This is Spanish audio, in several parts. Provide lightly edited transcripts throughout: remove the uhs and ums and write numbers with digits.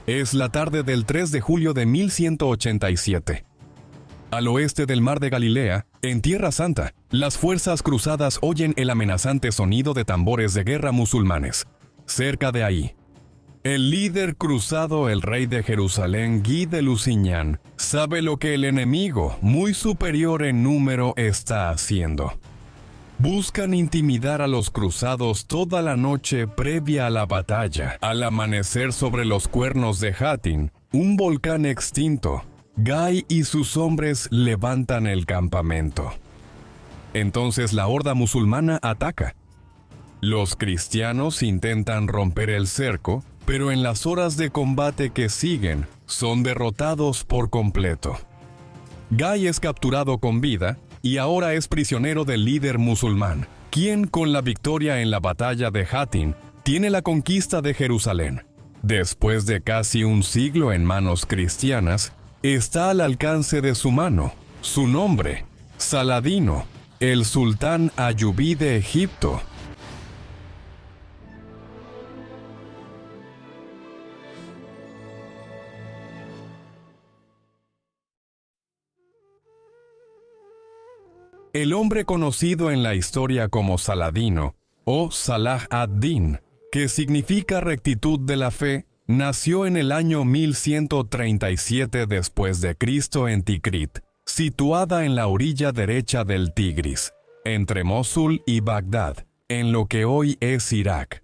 Es la tarde del 3 de julio de 1187. Al oeste del mar de Galilea, en Tierra Santa, las fuerzas cruzadas oyen el amenazante sonido de tambores de guerra musulmanes. Cerca de ahí, el líder cruzado, el rey de Jerusalén, Guy de Lusignan, sabe lo que el enemigo, muy superior en número, está haciendo. Buscan intimidar a los cruzados toda la noche previa a la batalla. Al amanecer sobre los cuernos de Hattin, un volcán extinto, Guy y sus hombres levantan el campamento. Entonces la horda musulmana ataca. Los cristianos intentan romper el cerco, pero en las horas de combate que siguen, son derrotados por completo. Guy es capturado con vida y ahora es prisionero del líder musulmán, quien con la victoria en la batalla de Hattin tiene la conquista de Jerusalén. Después de casi un siglo en manos cristianas, está al alcance de su mano. Su nombre, Saladino, el sultán ayubí de Egipto. El hombre conocido en la historia como Saladino, o Salah ad-Din, que significa rectitud de la fe, nació en el año 1137 después de Cristo en Tikrit, situada en la orilla derecha del Tigris, entre Mosul y Bagdad, en lo que hoy es Irak.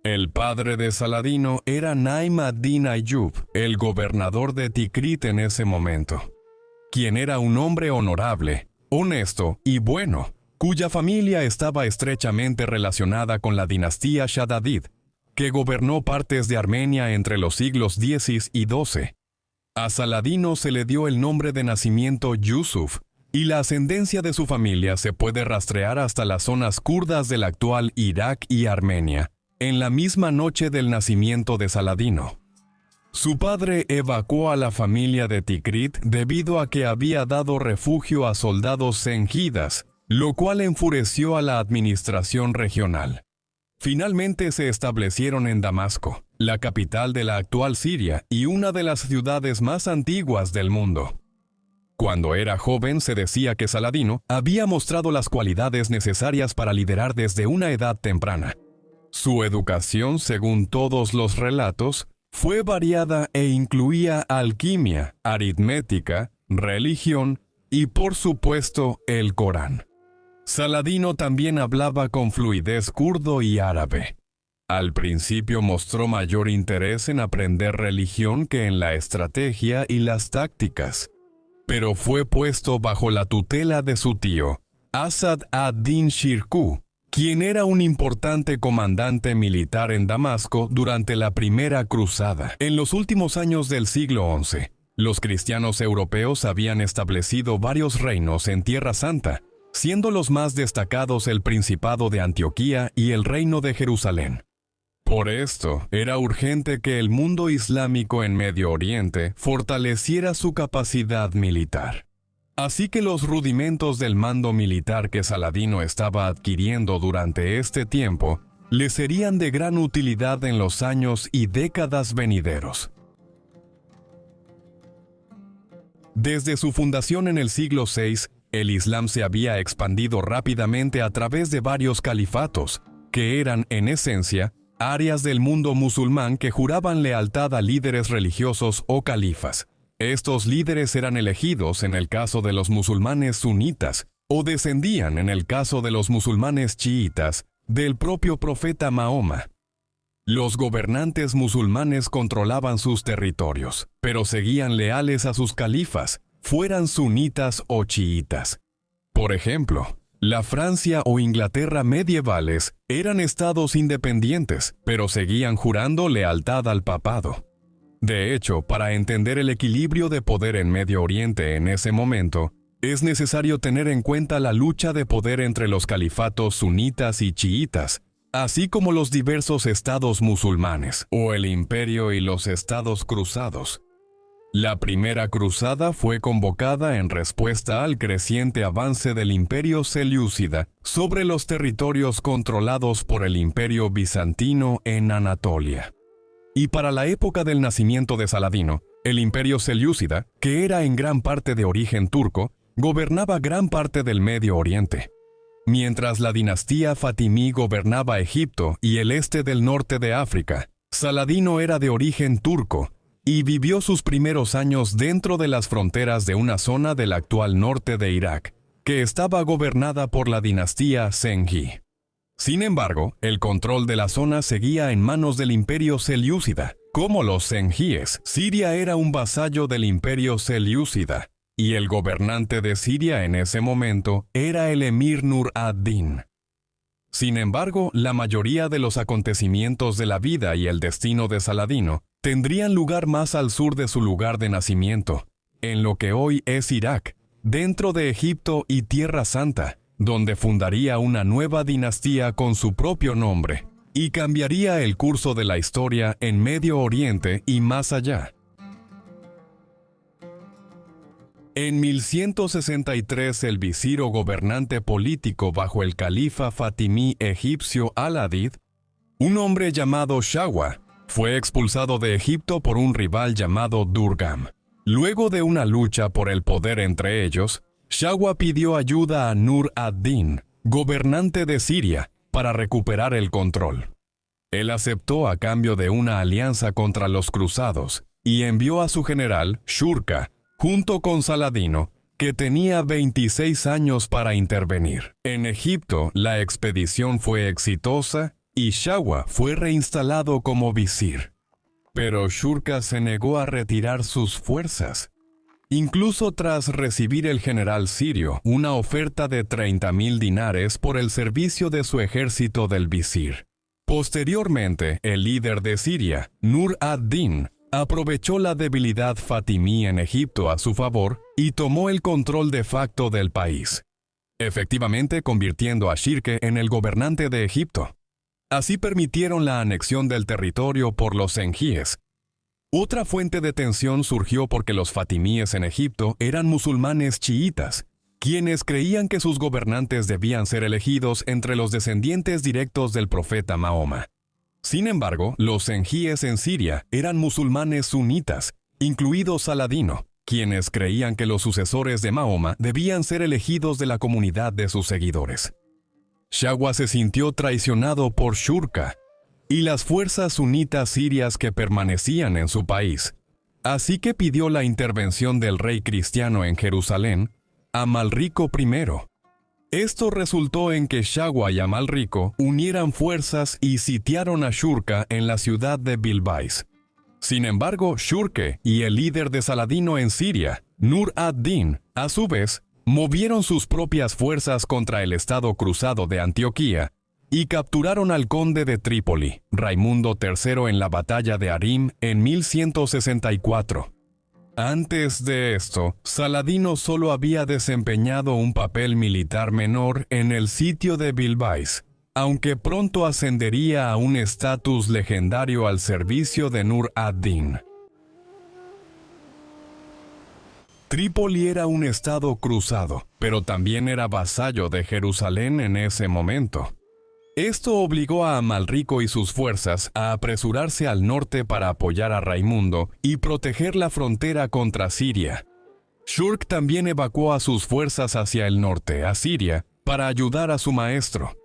El padre de Saladino era Naim ad-Din Ayyub, el gobernador de Tikrit en ese momento, quien era un hombre honorable, honesto y bueno, cuya familia estaba estrechamente relacionada con la dinastía Shaddadid, que gobernó partes de Armenia entre los siglos X y XII. A Saladino se le dio el nombre de nacimiento Yusuf, y la ascendencia de su familia se puede rastrear hasta las zonas kurdas del actual Irak y Armenia, en la misma noche del nacimiento de Saladino. Su padre evacuó a la familia de Tikrit debido a que había dado refugio a soldados zengidas, lo cual enfureció a la administración regional. Finalmente se establecieron en Damasco, la capital de la actual Siria y una de las ciudades más antiguas del mundo. Cuando era joven se decía que Saladino había mostrado las cualidades necesarias para liderar desde una edad temprana. Su educación, según todos los relatos, fue variada e incluía alquimia, aritmética, religión y, por supuesto, el Corán. Saladino también hablaba con fluidez kurdo y árabe. Al principio mostró mayor interés en aprender religión que en la estrategia y las tácticas, pero fue puesto bajo la tutela de su tío, Asad ad-Din Shirkuh, quien era un importante comandante militar en Damasco durante la Primera Cruzada. En los últimos años del siglo XI, los cristianos europeos habían establecido varios reinos en Tierra Santa, siendo los más destacados el Principado de Antioquía y el Reino de Jerusalén. Por esto, era urgente que el mundo islámico en Medio Oriente fortaleciera su capacidad militar. Así que los rudimentos del mando militar que Saladino estaba adquiriendo durante este tiempo le serían de gran utilidad en los años y décadas venideros. Desde su fundación en el siglo VI, el Islam se había expandido rápidamente a través de varios califatos, que eran, en esencia, áreas del mundo musulmán que juraban lealtad a líderes religiosos o califas. Estos líderes eran elegidos en el caso de los musulmanes sunitas, o descendían en el caso de los musulmanes chiitas, del propio profeta Mahoma. Los gobernantes musulmanes controlaban sus territorios, pero seguían leales a sus califas, fueran sunitas o chiitas. Por ejemplo, la Francia o Inglaterra medievales eran estados independientes, pero seguían jurando lealtad al papado. De hecho, para entender el equilibrio de poder en Medio Oriente en ese momento, es necesario tener en cuenta la lucha de poder entre los califatos sunitas y chiitas, así como los diversos estados musulmanes, o el imperio y los estados cruzados. La primera cruzada fue convocada en respuesta al creciente avance del imperio selyúcida sobre los territorios controlados por el imperio bizantino en Anatolia. Y para la época del nacimiento de Saladino, el imperio selyúcida, que era en gran parte de origen turco, gobernaba gran parte del Medio Oriente. Mientras la dinastía fatimí gobernaba Egipto y el este del norte de África, Saladino era de origen turco y vivió sus primeros años dentro de las fronteras de una zona del actual norte de Irak, que estaba gobernada por la dinastía Zengi. Sin embargo, el control de la zona seguía en manos del imperio selyúcida. Como los zengíes, Siria era un vasallo del imperio selyúcida, y el gobernante de Siria en ese momento era el emir Nur ad-Din. Sin embargo, la mayoría de los acontecimientos de la vida y el destino de Saladino tendrían lugar más al sur de su lugar de nacimiento, en lo que hoy es Irak, dentro de Egipto y Tierra Santa, donde fundaría una nueva dinastía con su propio nombre, y cambiaría el curso de la historia en Medio Oriente y más allá. En 1163 el visir o gobernante político bajo el califa fatimí egipcio Al-Adid, un hombre llamado Shawwa, fue expulsado de Egipto por un rival llamado Durgam. Luego de una lucha por el poder entre ellos, Shawwa pidió ayuda a Nur ad-Din, gobernante de Siria, para recuperar el control. Él aceptó a cambio de una alianza contra los cruzados y envió a su general, Shurka, junto con Saladino, que tenía 26 años para intervenir. En Egipto, la expedición fue exitosa y Shawwa fue reinstalado como visir. Pero Shurka se negó a retirar sus fuerzas. Incluso tras recibir el general sirio una oferta de 30.000 dinares por el servicio de su ejército del visir. Posteriormente, el líder de Siria, Nur ad-Din, aprovechó la debilidad fatimí en Egipto a su favor y tomó el control de facto del país, efectivamente convirtiendo a Shirke en el gobernante de Egipto. Así permitieron la anexión del territorio por los zengíes. Otra fuente de tensión surgió porque los fatimíes en Egipto eran musulmanes chiitas, quienes creían que sus gobernantes debían ser elegidos entre los descendientes directos del profeta Mahoma. Sin embargo, los zengíes en Siria eran musulmanes sunitas, incluido Saladino, quienes creían que los sucesores de Mahoma debían ser elegidos de la comunidad de sus seguidores. Shawwa se sintió traicionado por Shurka y las fuerzas sunitas sirias que permanecían en su país, así que pidió la intervención del rey cristiano en Jerusalén, Amalrico I. Esto resultó en que Shawwa y Amalrico unieran fuerzas y sitiaron a Shurka en la ciudad de Bilbais. Sin embargo, Shurke y el líder de Saladino en Siria, Nur ad-Din, a su vez, movieron sus propias fuerzas contra el estado cruzado de Antioquía y capturaron al conde de Trípoli, Raimundo III, en la batalla de Arim en 1164. Antes de esto, Saladino solo había desempeñado un papel militar menor en el sitio de Bilbais, aunque pronto ascendería a un estatus legendario al servicio de Nur ad-Din. Trípoli era un estado cruzado, pero también era vasallo de Jerusalén en ese momento. Esto obligó a Amalrico y sus fuerzas a apresurarse al norte para apoyar a Raimundo y proteger la frontera contra Siria. Shurk también evacuó a sus fuerzas hacia el norte, a Siria, para ayudar a su maestro,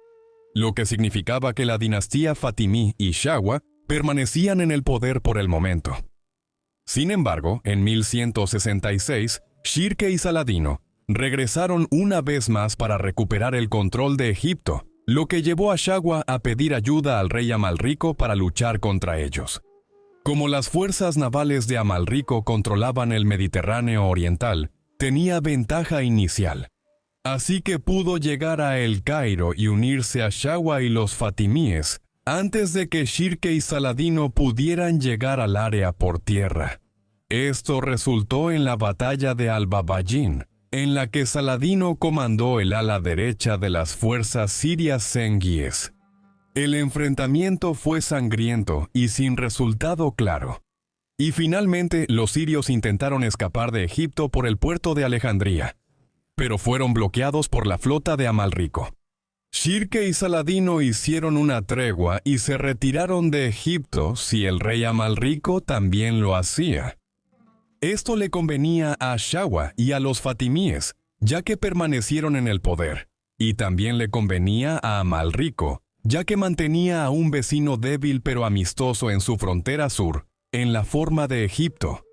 lo que significaba que la dinastía fatimí y Shawwa permanecían en el poder por el momento. Sin embargo, en 1166, Shirke y Saladino regresaron una vez más para recuperar el control de Egipto, lo que llevó a Shawwa a pedir ayuda al rey Amalrico para luchar contra ellos. Como las fuerzas navales de Amalrico controlaban el Mediterráneo oriental, tenía ventaja inicial. Así que pudo llegar a El Cairo y unirse a Shawwa y los fatimíes antes de que Shirke y Saladino pudieran llegar al área por tierra. Esto resultó en la batalla de Al-Babayin, en la que Saladino comandó el ala derecha de las fuerzas sirias zengíes. El enfrentamiento fue sangriento y sin resultado claro. Y finalmente los sirios intentaron escapar de Egipto por el puerto de Alejandría, pero fueron bloqueados por la flota de Amalrico. Shirke y Saladino hicieron una tregua y se retiraron de Egipto si el rey Amalrico también lo hacía. Esto le convenía a Shawa y a los fatimíes, ya que permanecieron en el poder, y también le convenía a Amalrico, ya que mantenía a un vecino débil pero amistoso en su frontera sur, en la forma de Egipto.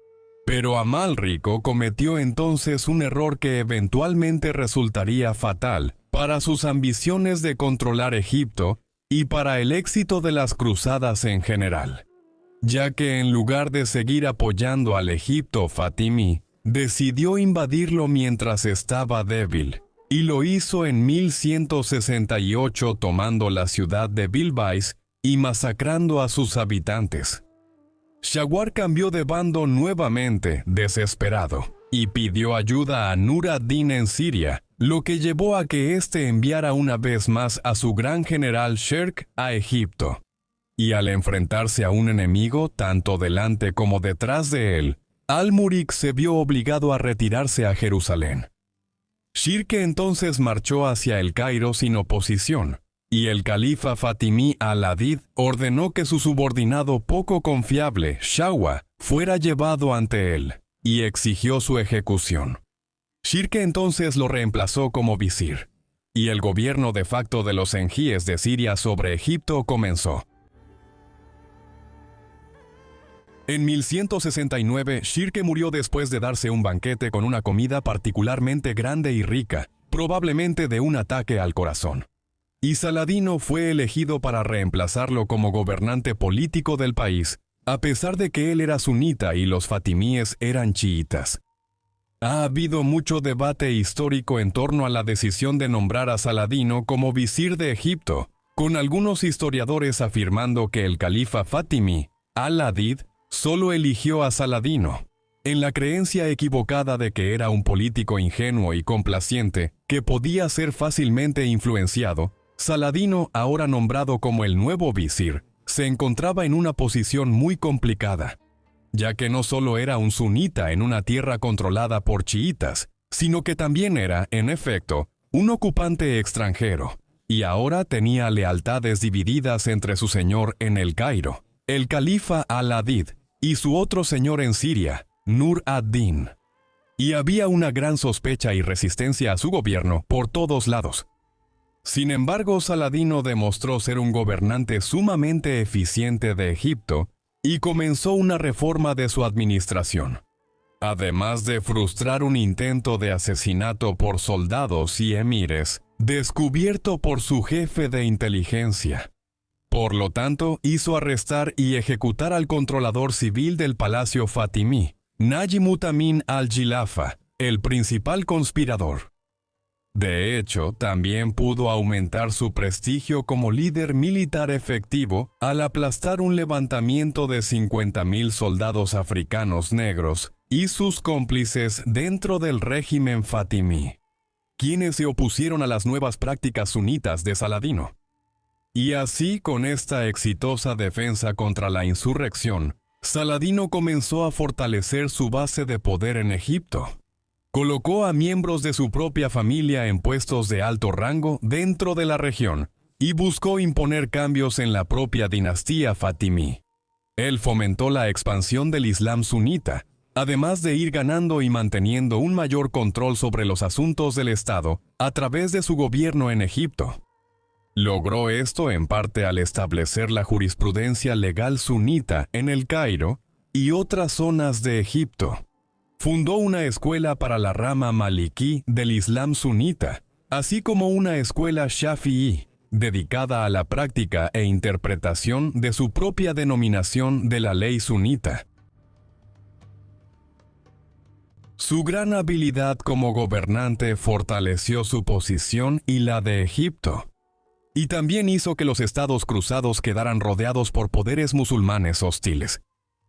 Pero Amalrico cometió entonces un error que eventualmente resultaría fatal para sus ambiciones de controlar Egipto y para el éxito de las cruzadas en general, ya que en lugar de seguir apoyando al Egipto fatimí, decidió invadirlo mientras estaba débil, y lo hizo en 1168 tomando la ciudad de Bilbais y masacrando a sus habitantes. Shawar cambió de bando nuevamente, desesperado, y pidió ayuda a Nur ad-Din en Siria, lo que llevó a que éste enviara una vez más a su gran general Sherk a Egipto. Y al enfrentarse a un enemigo tanto delante como detrás de él, Al-Murik se vio obligado a retirarse a Jerusalén. Shirke entonces marchó hacia el Cairo sin oposición, y el califa fatimí al-Adid ordenó que su subordinado poco confiable, Shawa, fuera llevado ante él, y exigió su ejecución. Shirke entonces lo reemplazó como visir, y el gobierno de facto de los engíes de Siria sobre Egipto comenzó. En 1169, Shirke murió después de darse un banquete con una comida particularmente grande y rica, probablemente de un ataque al corazón. Y Saladino fue elegido para reemplazarlo como gobernante político del país, a pesar de que él era sunita y los fatimíes eran chiitas. Ha habido mucho debate histórico en torno a la decisión de nombrar a Saladino como visir de Egipto, con algunos historiadores afirmando que el califa fatimí, al-Adid, solo eligió a Saladino, en la creencia equivocada de que era un político ingenuo y complaciente que podía ser fácilmente influenciado. Saladino, ahora nombrado como el nuevo visir, se encontraba en una posición muy complicada, ya que no solo era un sunita en una tierra controlada por chiitas, sino que también era, en efecto, un ocupante extranjero, y ahora tenía lealtades divididas entre su señor en el Cairo, el califa al-Adid, y su otro señor en Siria, Nur ad-Din. Y había una gran sospecha y resistencia a su gobierno por todos lados. Sin embargo, Saladino demostró ser un gobernante sumamente eficiente de Egipto y comenzó una reforma de su administración, además de frustrar un intento de asesinato por soldados y emires, descubierto por su jefe de inteligencia. Por lo tanto, hizo arrestar y ejecutar al controlador civil del palacio fatimí, Najimut Amin al-Jilafa, el principal conspirador. De hecho, también pudo aumentar su prestigio como líder militar efectivo al aplastar un levantamiento de 50.000 soldados africanos negros y sus cómplices dentro del régimen fatimí, quienes se opusieron a las nuevas prácticas sunitas de Saladino. Y así, con esta exitosa defensa contra la insurrección, Saladino comenzó a fortalecer su base de poder en Egipto. Colocó a miembros de su propia familia en puestos de alto rango dentro de la región y buscó imponer cambios en la propia dinastía fatimí. Él fomentó la expansión del Islam sunita, además de ir ganando y manteniendo un mayor control sobre los asuntos del Estado a través de su gobierno en Egipto. Logró esto en parte al establecer la jurisprudencia legal sunita en el Cairo y otras zonas de Egipto. Fundó una escuela para la rama malikí del Islam sunita, así como una escuela shafií, dedicada a la práctica e interpretación de su propia denominación de la ley sunita. Su gran habilidad como gobernante fortaleció su posición y la de Egipto, y también hizo que los estados cruzados quedaran rodeados por poderes musulmanes hostiles.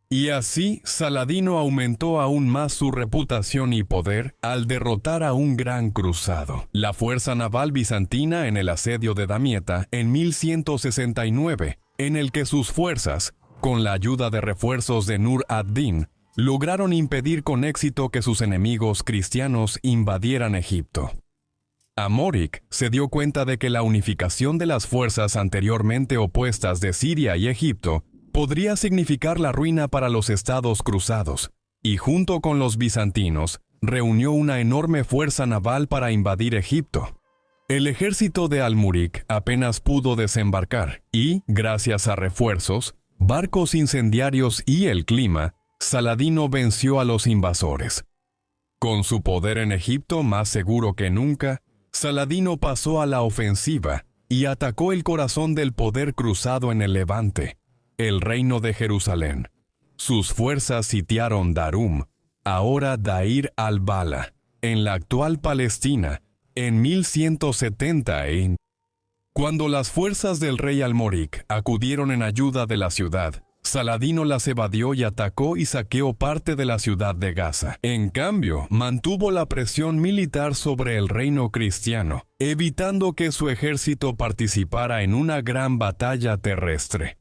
Y así, Saladino aumentó aún más su reputación y poder al derrotar a un gran cruzado, la fuerza naval bizantina en el asedio de Damieta en 1169, en el que sus fuerzas, con la ayuda de refuerzos de Nur ad-Din, lograron impedir con éxito que sus enemigos cristianos invadieran Egipto. Amorik se dio cuenta de que la unificación de las fuerzas anteriormente opuestas de Siria y Egipto podría significar la ruina para los estados cruzados, y junto con los bizantinos, reunió una enorme fuerza naval para invadir Egipto. El ejército de Al-Murik apenas pudo desembarcar y, gracias a refuerzos, barcos incendiarios y el clima, Saladino venció a los invasores. Con su poder en Egipto más seguro que nunca, Saladino pasó a la ofensiva y atacó el corazón del poder cruzado en el Levante, el reino de Jerusalén. Sus fuerzas sitiaron Darum, ahora Dair al-Bala, en la actual Palestina, en 1170. Cuando las fuerzas del rey Almorik acudieron en ayuda de la ciudad, Saladino las evadió y atacó y saqueó parte de la ciudad de Gaza. En cambio, mantuvo la presión militar sobre el reino cristiano, evitando que su ejército participara en una gran batalla terrestre.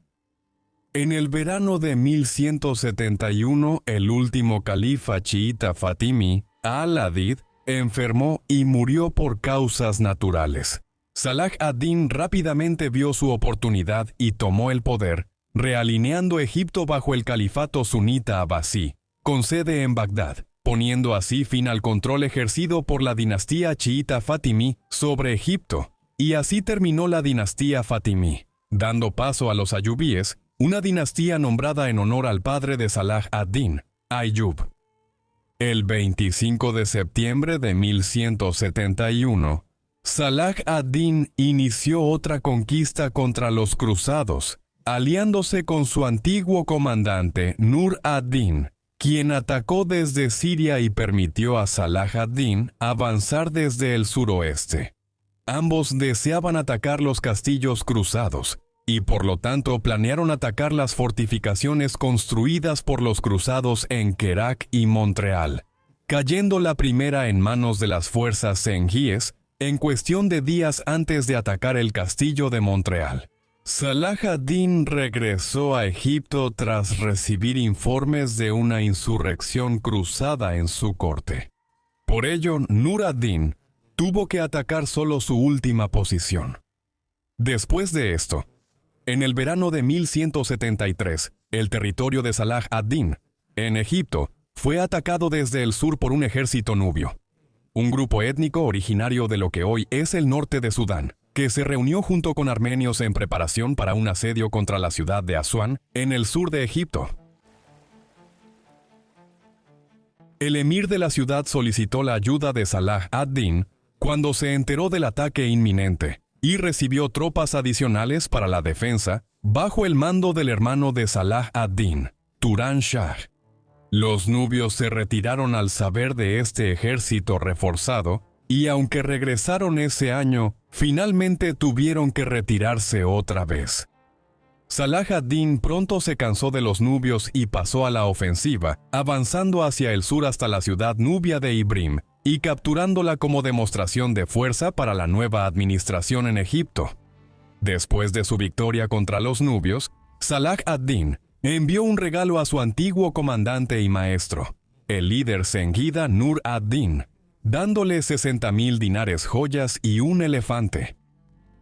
En el verano de 1171, el último califa chiita fatimí, Al-Adid, enfermó y murió por causas naturales. Salah ad-Din rápidamente vio su oportunidad y tomó el poder, realineando Egipto bajo el califato sunita abasí, con sede en Bagdad, poniendo así fin al control ejercido por la dinastía chiita fatimí sobre Egipto, y así terminó la dinastía fatimí, dando paso a los ayubíes, una dinastía nombrada en honor al padre de Salah ad-Din, Ayyub. El 25 de septiembre de 1171, Salah ad-Din inició otra conquista contra los cruzados, aliándose con su antiguo comandante Nur ad-Din, quien atacó desde Siria y permitió a Salah ad-Din avanzar desde el suroeste. Ambos deseaban atacar los castillos cruzados, y por lo tanto planearon atacar las fortificaciones construidas por los cruzados en Kerak y Montreal, cayendo la primera en manos de las fuerzas sengíes en cuestión de días antes de atacar el castillo de Montreal. Salah ad-Din regresó a Egipto tras recibir informes de una insurrección cruzada en su corte. Por ello, Nur ad-Din tuvo que atacar solo su última posición. Después de esto, en el verano de 1173, el territorio de Salah ad-Din, en Egipto, fue atacado desde el sur por un ejército nubio, un grupo étnico originario de lo que hoy es el norte de Sudán, que se reunió junto con armenios en preparación para un asedio contra la ciudad de Asuán, en el sur de Egipto. El emir de la ciudad solicitó la ayuda de Salah ad-Din cuando se enteró del ataque inminente y recibió tropas adicionales para la defensa bajo el mando del hermano de Salah ad-Din, Turan Shah. Los nubios se retiraron al saber de este ejército reforzado y aunque regresaron ese año, finalmente tuvieron que retirarse otra vez. Salah ad-Din pronto se cansó de los nubios y pasó a la ofensiva, avanzando hacia el sur hasta la ciudad nubia de Ibrim y capturándola como demostración de fuerza para la nueva administración en Egipto. Después de su victoria contra los nubios, Salah ad-Din envió un regalo a su antiguo comandante y maestro, el líder sengida Nur ad-Din, dándole 60,000 dinares joyas y un elefante.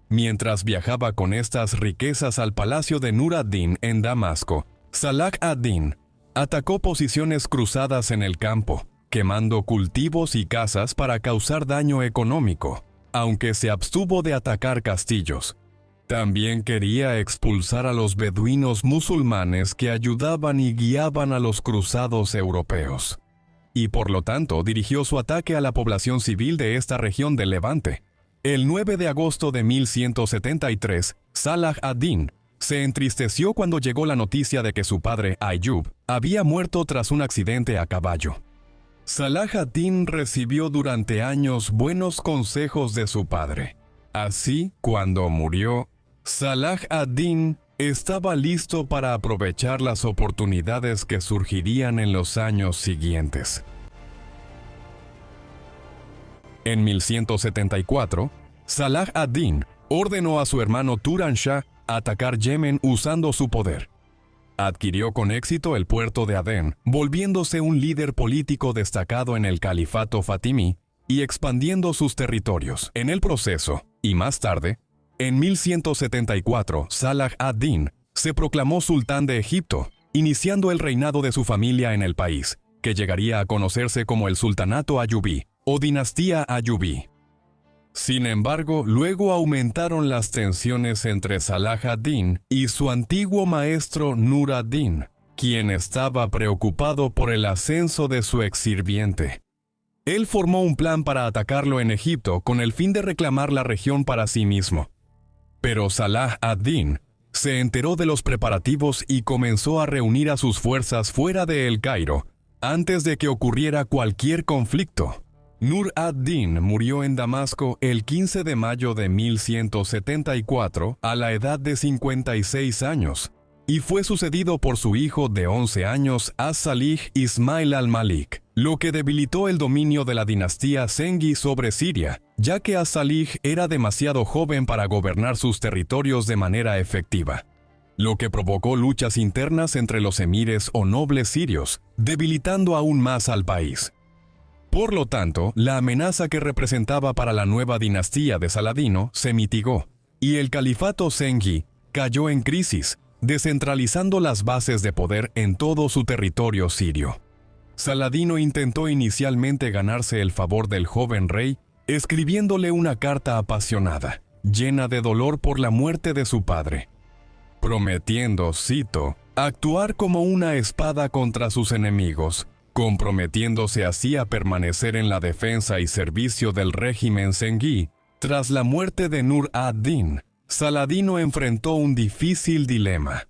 Mientras viajaba con estas riquezas al palacio de Nur ad-Din en Damasco, Salah ad-Din atacó posiciones cruzadas en el campo, quemando cultivos y casas para causar daño económico, aunque se abstuvo de atacar castillos. También quería expulsar a los beduinos musulmanes que ayudaban y guiaban a los cruzados europeos. Y por lo tanto dirigió su ataque a la población civil de esta región del Levante. El 9 de agosto de 1173, Salah ad-Din se entristeció cuando llegó la noticia de que su padre, Ayyub, había muerto tras un accidente a caballo. Salah ad-Din recibió durante años buenos consejos de su padre. Así, cuando murió, Salah ad-Din estaba listo para aprovechar las oportunidades que surgirían en los años siguientes. En 1174, Salah ad-Din ordenó a su hermano Turan Shah atacar Yemen usando su poder. Adquirió con éxito el puerto de Adén, volviéndose un líder político destacado en el califato fatimí, y expandiendo sus territorios. En el proceso, y más tarde, en 1174, Salah ad-Din se proclamó sultán de Egipto, iniciando el reinado de su familia en el país, que llegaría a conocerse como el Sultanato Ayubí o Dinastía Ayubí. Sin embargo, luego aumentaron las tensiones entre Salah ad-Din y su antiguo maestro Nur ad-Din, quien estaba preocupado por el ascenso de su exsirviente. Él formó un plan para atacarlo en Egipto con el fin de reclamar la región para sí mismo. Pero Salah ad-Din se enteró de los preparativos y comenzó a reunir a sus fuerzas fuera de El Cairo, antes de que ocurriera cualquier conflicto. Nur ad-Din murió en Damasco el 15 de mayo de 1174 a la edad de 56 años, y fue sucedido por su hijo de 11 años, As-Salih Ismail al-Malik, lo que debilitó el dominio de la dinastía Zengi sobre Siria, ya que As-Salih era demasiado joven para gobernar sus territorios de manera efectiva, lo que provocó luchas internas entre los emires o nobles sirios, debilitando aún más al país. Por lo tanto, la amenaza que representaba para la nueva dinastía de Saladino se mitigó, y el califato Zengi cayó en crisis, descentralizando las bases de poder en todo su territorio sirio. Saladino intentó inicialmente ganarse el favor del joven rey, escribiéndole una carta apasionada, llena de dolor por la muerte de su padre, prometiendo, cito, actuar como una espada contra sus enemigos, comprometiéndose así a permanecer en la defensa y servicio del régimen Zengi. Tras la muerte de Nur ad-Din, Saladino enfrentó un difícil dilema.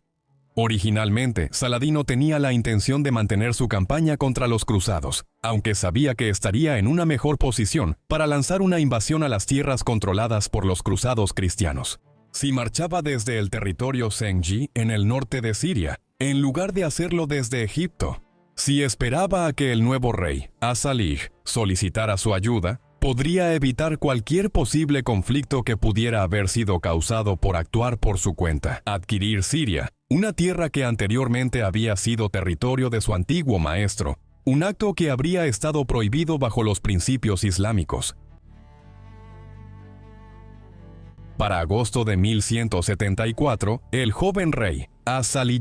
Originalmente, Saladino tenía la intención de mantener su campaña contra los cruzados, aunque sabía que estaría en una mejor posición para lanzar una invasión a las tierras controladas por los cruzados cristianos. Si marchaba desde el territorio Zengi en el norte de Siria, en lugar de hacerlo desde Egipto, si esperaba a que el nuevo rey, As-Salih, solicitara su ayuda, podría evitar cualquier posible conflicto que pudiera haber sido causado por actuar por su cuenta. Adquirir Siria, una tierra que anteriormente había sido territorio de su antiguo maestro, un acto que habría estado prohibido bajo los principios islámicos. Para agosto de 1174, el joven rey, As-Salih,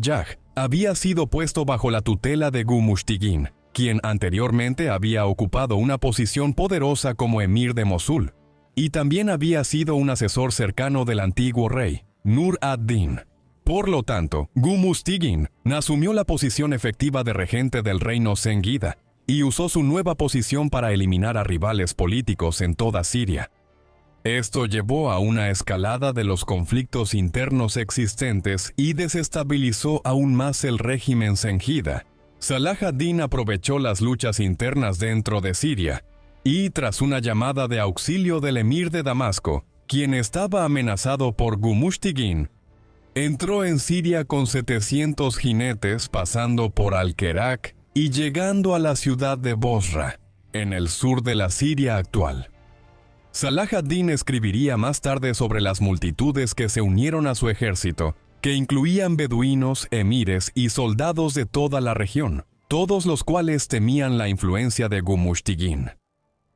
había sido puesto bajo la tutela de Gumushtigin, quien anteriormente había ocupado una posición poderosa como emir de Mosul, y también había sido un asesor cercano del antiguo rey, Nur ad-Din. Por lo tanto, Gumushtigin asumió la posición efectiva de regente del reino Zengida y usó su nueva posición para eliminar a rivales políticos en toda Siria. Esto llevó a una escalada de los conflictos internos existentes y desestabilizó aún más el régimen zengida. Salah ad-Din aprovechó las luchas internas dentro de Siria y, tras una llamada de auxilio del emir de Damasco, quien estaba amenazado por Gumushtigin, entró en Siria con 700 jinetes pasando por Al-Kerak y llegando a la ciudad de Bosra, en el sur de la Siria actual. Salah ad-Din escribiría más tarde sobre las multitudes que se unieron a su ejército, que incluían beduinos, emires y soldados de toda la región, todos los cuales temían la influencia de Gumushtigin.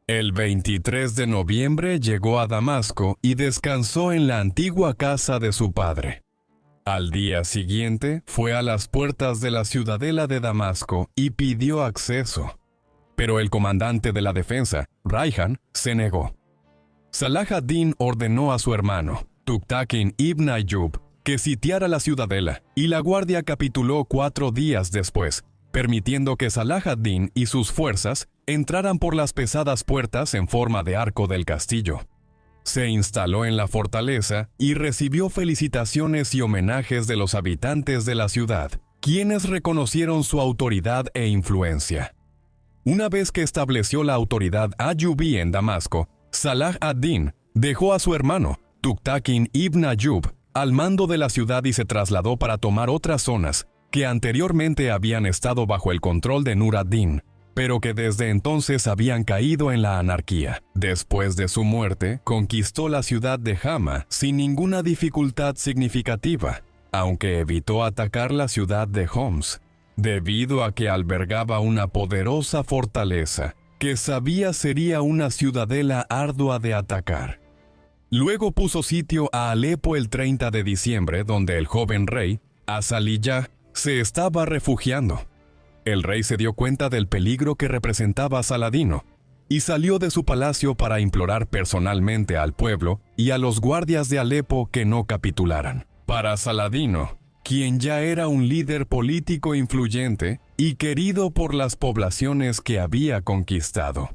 El 23 de noviembre llegó a Damasco y descansó en la antigua casa de su padre. Al día siguiente, fue a las puertas de la ciudadela de Damasco y pidió acceso. Pero el comandante de la defensa, Rayhan, se negó. Salah ad-Din ordenó a su hermano, Tugtakin ibn Ayyub, que sitiara la ciudadela, y la guardia capituló 4 días después, permitiendo que Salah ad-Din y sus fuerzas entraran por las pesadas puertas en forma de arco del castillo. Se instaló en la fortaleza y recibió felicitaciones y homenajes de los habitantes de la ciudad, quienes reconocieron su autoridad e influencia. Una vez que estableció la autoridad Ayubí en Damasco, Salah ad-Din dejó a su hermano, Tugtakin ibn Ayyub, al mando de la ciudad y se trasladó para tomar otras zonas que anteriormente habían estado bajo el control de Nur ad-Din, pero que desde entonces habían caído en la anarquía. Después de su muerte, conquistó la ciudad de Hama sin ninguna dificultad significativa, aunque evitó atacar la ciudad de Homs, debido a que albergaba una poderosa fortaleza que sabía sería una ciudadela ardua de atacar. Luego puso sitio a Alepo el 30 de diciembre, donde el joven rey, Asaliyah, se estaba refugiando. El rey se dio cuenta del peligro que representaba Saladino, y salió de su palacio para implorar personalmente al pueblo y a los guardias de Alepo que no capitularan. Para Saladino, quien ya era un líder político influyente y querido por las poblaciones que había conquistado.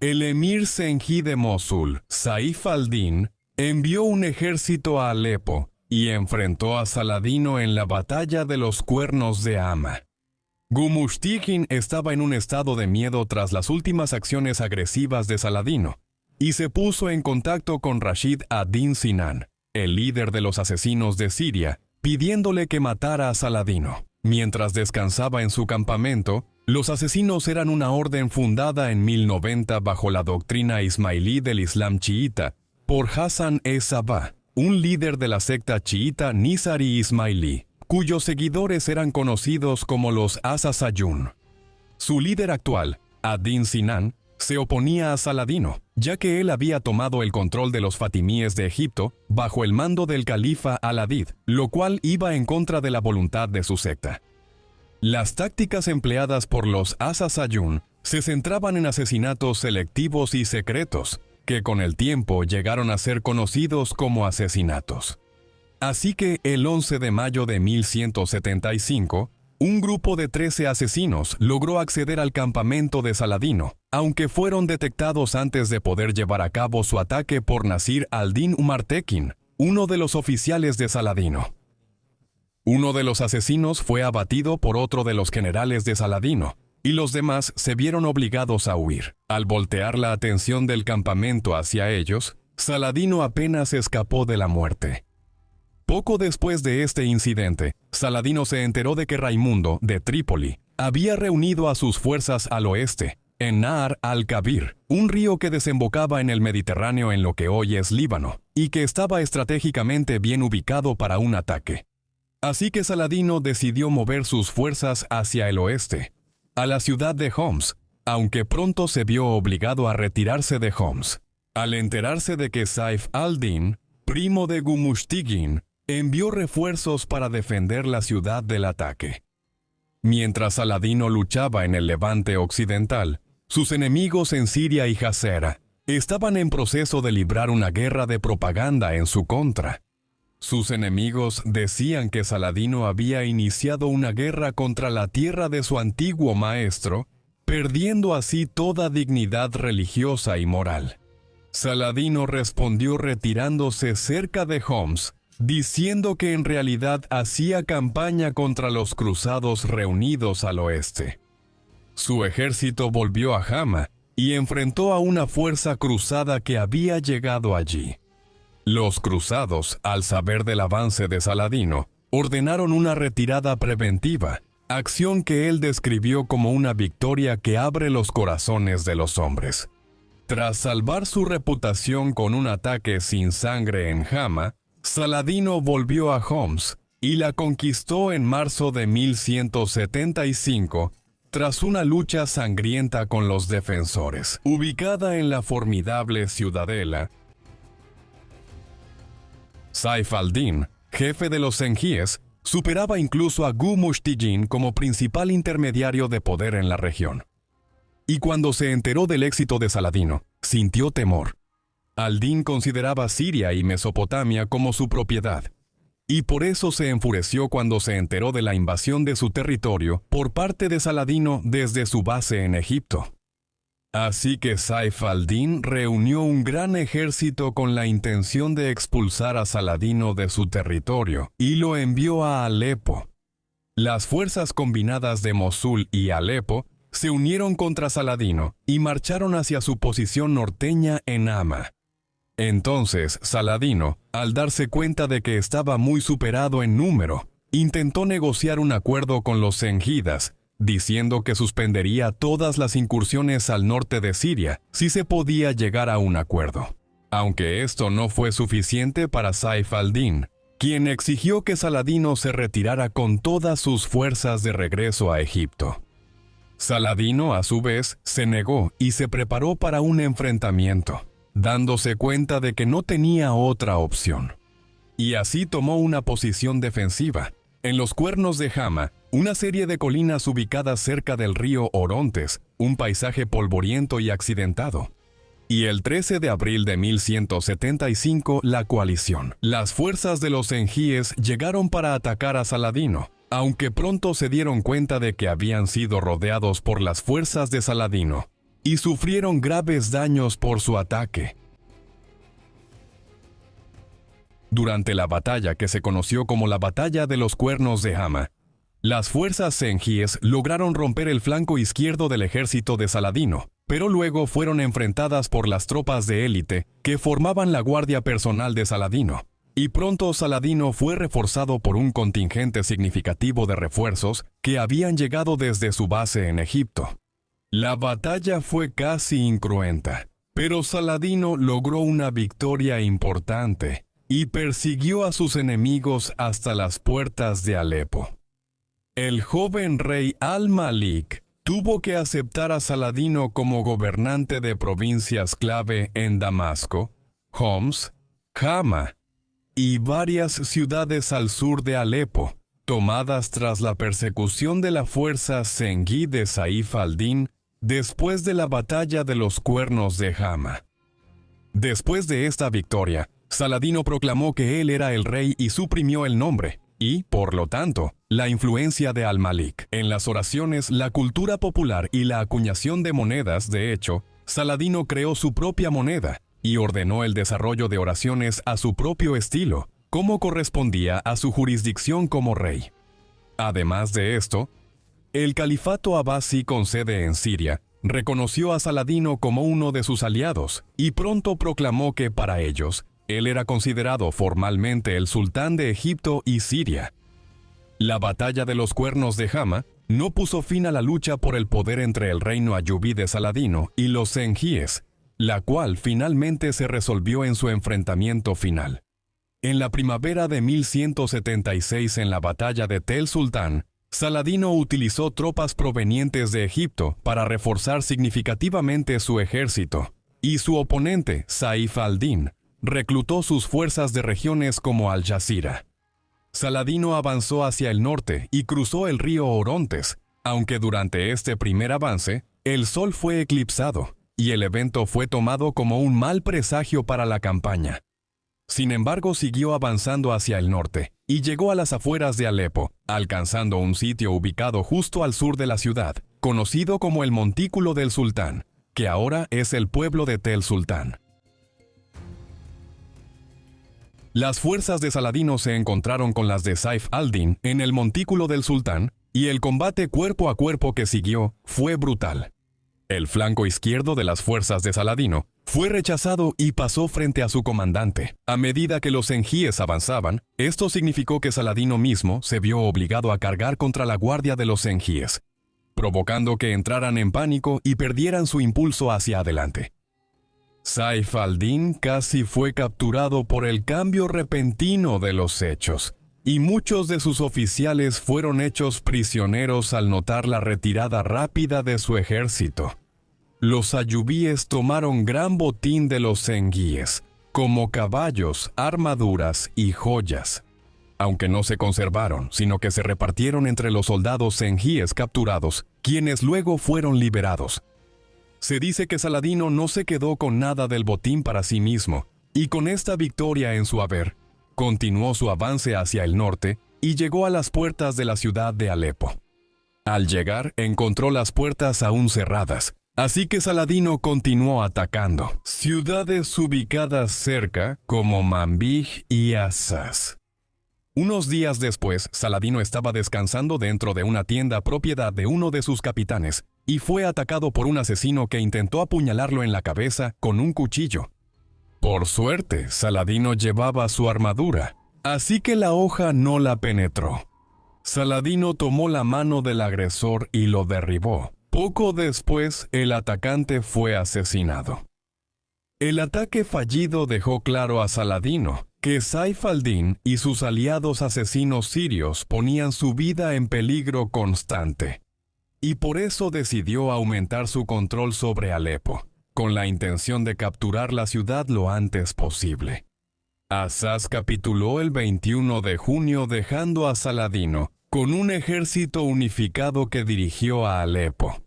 El emir Zengí de Mosul, Saif al-Din, envió un ejército a Alepo y enfrentó a Saladino en la batalla de los Cuernos de Hama. Gumushtigin estaba en un estado de miedo tras las últimas acciones agresivas de Saladino, y se puso en contacto con Rashid ad-Din Sinan, el líder de los asesinos de Siria, pidiéndole que matara a Saladino. Mientras descansaba en su campamento, los asesinos eran una orden fundada en 1090 bajo la doctrina ismailí del Islam chiita, por Hassan-e-Sabah, un líder de la secta chiita Nizari ismailí, cuyos seguidores eran conocidos como los Asasayun. Su líder actual, ad-Din Sinan, se oponía a Saladino, ya que él había tomado el control de los fatimíes de Egipto bajo el mando del califa al-Adid, lo cual iba en contra de la voluntad de su secta. Las tácticas empleadas por los Asasayun se centraban en asesinatos selectivos y secretos, que con el tiempo llegaron a ser conocidos como asesinatos. Así que el 11 de mayo de 1175, un grupo de 13 asesinos logró acceder al campamento de Saladino, aunque fueron detectados antes de poder llevar a cabo su ataque por Nasir al-Din Umartekin, uno de los oficiales de Saladino. Uno de los asesinos fue abatido por otro de los generales de Saladino, y los demás se vieron obligados a huir. Al voltear la atención del campamento hacia ellos, Saladino apenas escapó de la muerte. Poco después de este incidente, Saladino se enteró de que Raimundo, de Trípoli, había reunido a sus fuerzas al oeste, en Nahr al-Kabir, un río que desembocaba en el Mediterráneo en lo que hoy es Líbano, y que estaba estratégicamente bien ubicado para un ataque. Así que Saladino decidió mover sus fuerzas hacia el oeste, a la ciudad de Homs, aunque pronto se vio obligado a retirarse de Homs. Al enterarse de que Saif al-Din, primo de Gumushtigin, envió refuerzos para defender la ciudad del ataque. Mientras Saladino luchaba en el Levante occidental, sus enemigos en Siria y Jazera estaban en proceso de librar una guerra de propaganda en su contra. Sus enemigos decían que Saladino había iniciado una guerra contra la tierra de su antiguo maestro, perdiendo así toda dignidad religiosa y moral. Saladino respondió retirándose cerca de Homs, diciendo que en realidad hacía campaña contra los cruzados reunidos al oeste. Su ejército volvió a Hama y enfrentó a una fuerza cruzada que había llegado allí. Los cruzados, al saber del avance de Saladino, ordenaron una retirada preventiva, acción que él describió como una victoria que abre los corazones de los hombres. Tras salvar su reputación con un ataque sin sangre en Hama, Saladino volvió a Homs y la conquistó en marzo de 1175, tras una lucha sangrienta con los defensores. Ubicada en la formidable ciudadela, Saif al-Din, jefe de los zengíes, superaba incluso a Gumushtigin como principal intermediario de poder en la región. Y cuando se enteró del éxito de Saladino, sintió temor. Al-Din consideraba Siria y Mesopotamia como su propiedad, y por eso se enfureció cuando se enteró de la invasión de su territorio por parte de Saladino desde su base en Egipto. Así que Saif al-Din reunió un gran ejército con la intención de expulsar a Saladino de su territorio y lo envió a Alepo. Las fuerzas combinadas de Mosul y Alepo se unieron contra Saladino y marcharon hacia su posición norteña en Hama. Entonces Saladino, al darse cuenta de que estaba muy superado en número, intentó negociar un acuerdo con los zengídas, diciendo que suspendería todas las incursiones al norte de Siria si se podía llegar a un acuerdo. Aunque esto no fue suficiente para Saif al-Din, quien exigió que Saladino se retirara con todas sus fuerzas de regreso a Egipto. Saladino, a su vez, se negó y se preparó para un enfrentamiento, dándose cuenta de que no tenía otra opción. Y así tomó una posición defensiva. En los Cuernos de Jama, una serie de colinas ubicadas cerca del río Orontes, un paisaje polvoriento y accidentado. Y el 13 de abril de 1175, la coalición. Las fuerzas de los sengíes llegaron para atacar a Saladino, aunque pronto se dieron cuenta de que habían sido rodeados por las fuerzas de Saladino, y sufrieron graves daños por su ataque. Durante la batalla que se conoció como la Batalla de los Cuernos de Jama, las fuerzas sengíes lograron romper el flanco izquierdo del ejército de Saladino, pero luego fueron enfrentadas por las tropas de élite que formaban la guardia personal de Saladino, y pronto Saladino fue reforzado por un contingente significativo de refuerzos que habían llegado desde su base en Egipto. La batalla fue casi incruenta, pero Saladino logró una victoria importante y persiguió a sus enemigos hasta las puertas de Alepo. El joven rey Al-Malik tuvo que aceptar a Saladino como gobernante de provincias clave en Damasco, Homs, Jama y varias ciudades al sur de Alepo, tomadas tras la persecución de la fuerza sengí de Saif al-Din después de la batalla de los Cuernos de Jama. Después de esta victoria, Saladino proclamó que él era el rey y suprimió el nombre, y, por lo tanto, la influencia de Al-Malik. En las oraciones, la cultura popular y la acuñación de monedas, de hecho, Saladino creó su propia moneda y ordenó el desarrollo de oraciones a su propio estilo, como correspondía a su jurisdicción como rey. Además de esto, el califato abasí con sede en Siria reconoció a Saladino como uno de sus aliados y pronto proclamó que para ellos, él era considerado formalmente el sultán de Egipto y Siria. La batalla de los Cuernos de Jama no puso fin a la lucha por el poder entre el reino ayubí de Saladino y los sengíes, la cual finalmente se resolvió en su enfrentamiento final. En la primavera de 1176, en la batalla de Tel Sultán, Saladino utilizó tropas provenientes de Egipto para reforzar significativamente su ejército, y su oponente, Saif al-Din, reclutó sus fuerzas de regiones como Al-Jazira. Saladino avanzó hacia el norte y cruzó el río Orontes, aunque durante este primer avance, el sol fue eclipsado, y el evento fue tomado como un mal presagio para la campaña. Sin embargo, siguió avanzando hacia el norte, y llegó a las afueras de Alepo, alcanzando un sitio ubicado justo al sur de la ciudad, conocido como el Montículo del Sultán, que ahora es el pueblo de Tel Sultán. Las fuerzas de Saladino se encontraron con las de Saif al-Din en el Montículo del Sultán, y el combate cuerpo a cuerpo que siguió fue brutal. El flanco izquierdo de las fuerzas de Saladino fue rechazado y pasó frente a su comandante. A medida que los sengíes avanzaban, esto significó que Saladino mismo se vio obligado a cargar contra la guardia de los sengíes, provocando que entraran en pánico y perdieran su impulso hacia adelante. Saif al-Din casi fue capturado por el cambio repentino de los hechos, y muchos de sus oficiales fueron hechos prisioneros al notar la retirada rápida de su ejército. Los ayubíes tomaron gran botín de los sengíes, como caballos, armaduras y joyas, aunque no se conservaron, sino que se repartieron entre los soldados sengíes capturados, quienes luego fueron liberados. Se dice que Saladino no se quedó con nada del botín para sí mismo, y con esta victoria en su haber, continuó su avance hacia el norte y llegó a las puertas de la ciudad de Alepo. Al llegar, encontró las puertas aún cerradas, así que Saladino continuó atacando ciudades ubicadas cerca como Manbij y Asas. Unos días después, Saladino estaba descansando dentro de una tienda propiedad de uno de sus capitanes, y fue atacado por un asesino que intentó apuñalarlo en la cabeza con un cuchillo. Por suerte, Saladino llevaba su armadura, así que la hoja no la penetró. Saladino tomó la mano del agresor y lo derribó. Poco después, el atacante fue asesinado. El ataque fallido dejó claro a Saladino que Saif al-Din y sus aliados asesinos sirios ponían su vida en peligro constante. y por eso decidió aumentar su control sobre Alepo, con la intención de capturar la ciudad lo antes posible. Asaz capituló el 21 de junio dejando a Saladino con un ejército unificado que dirigió a Alepo.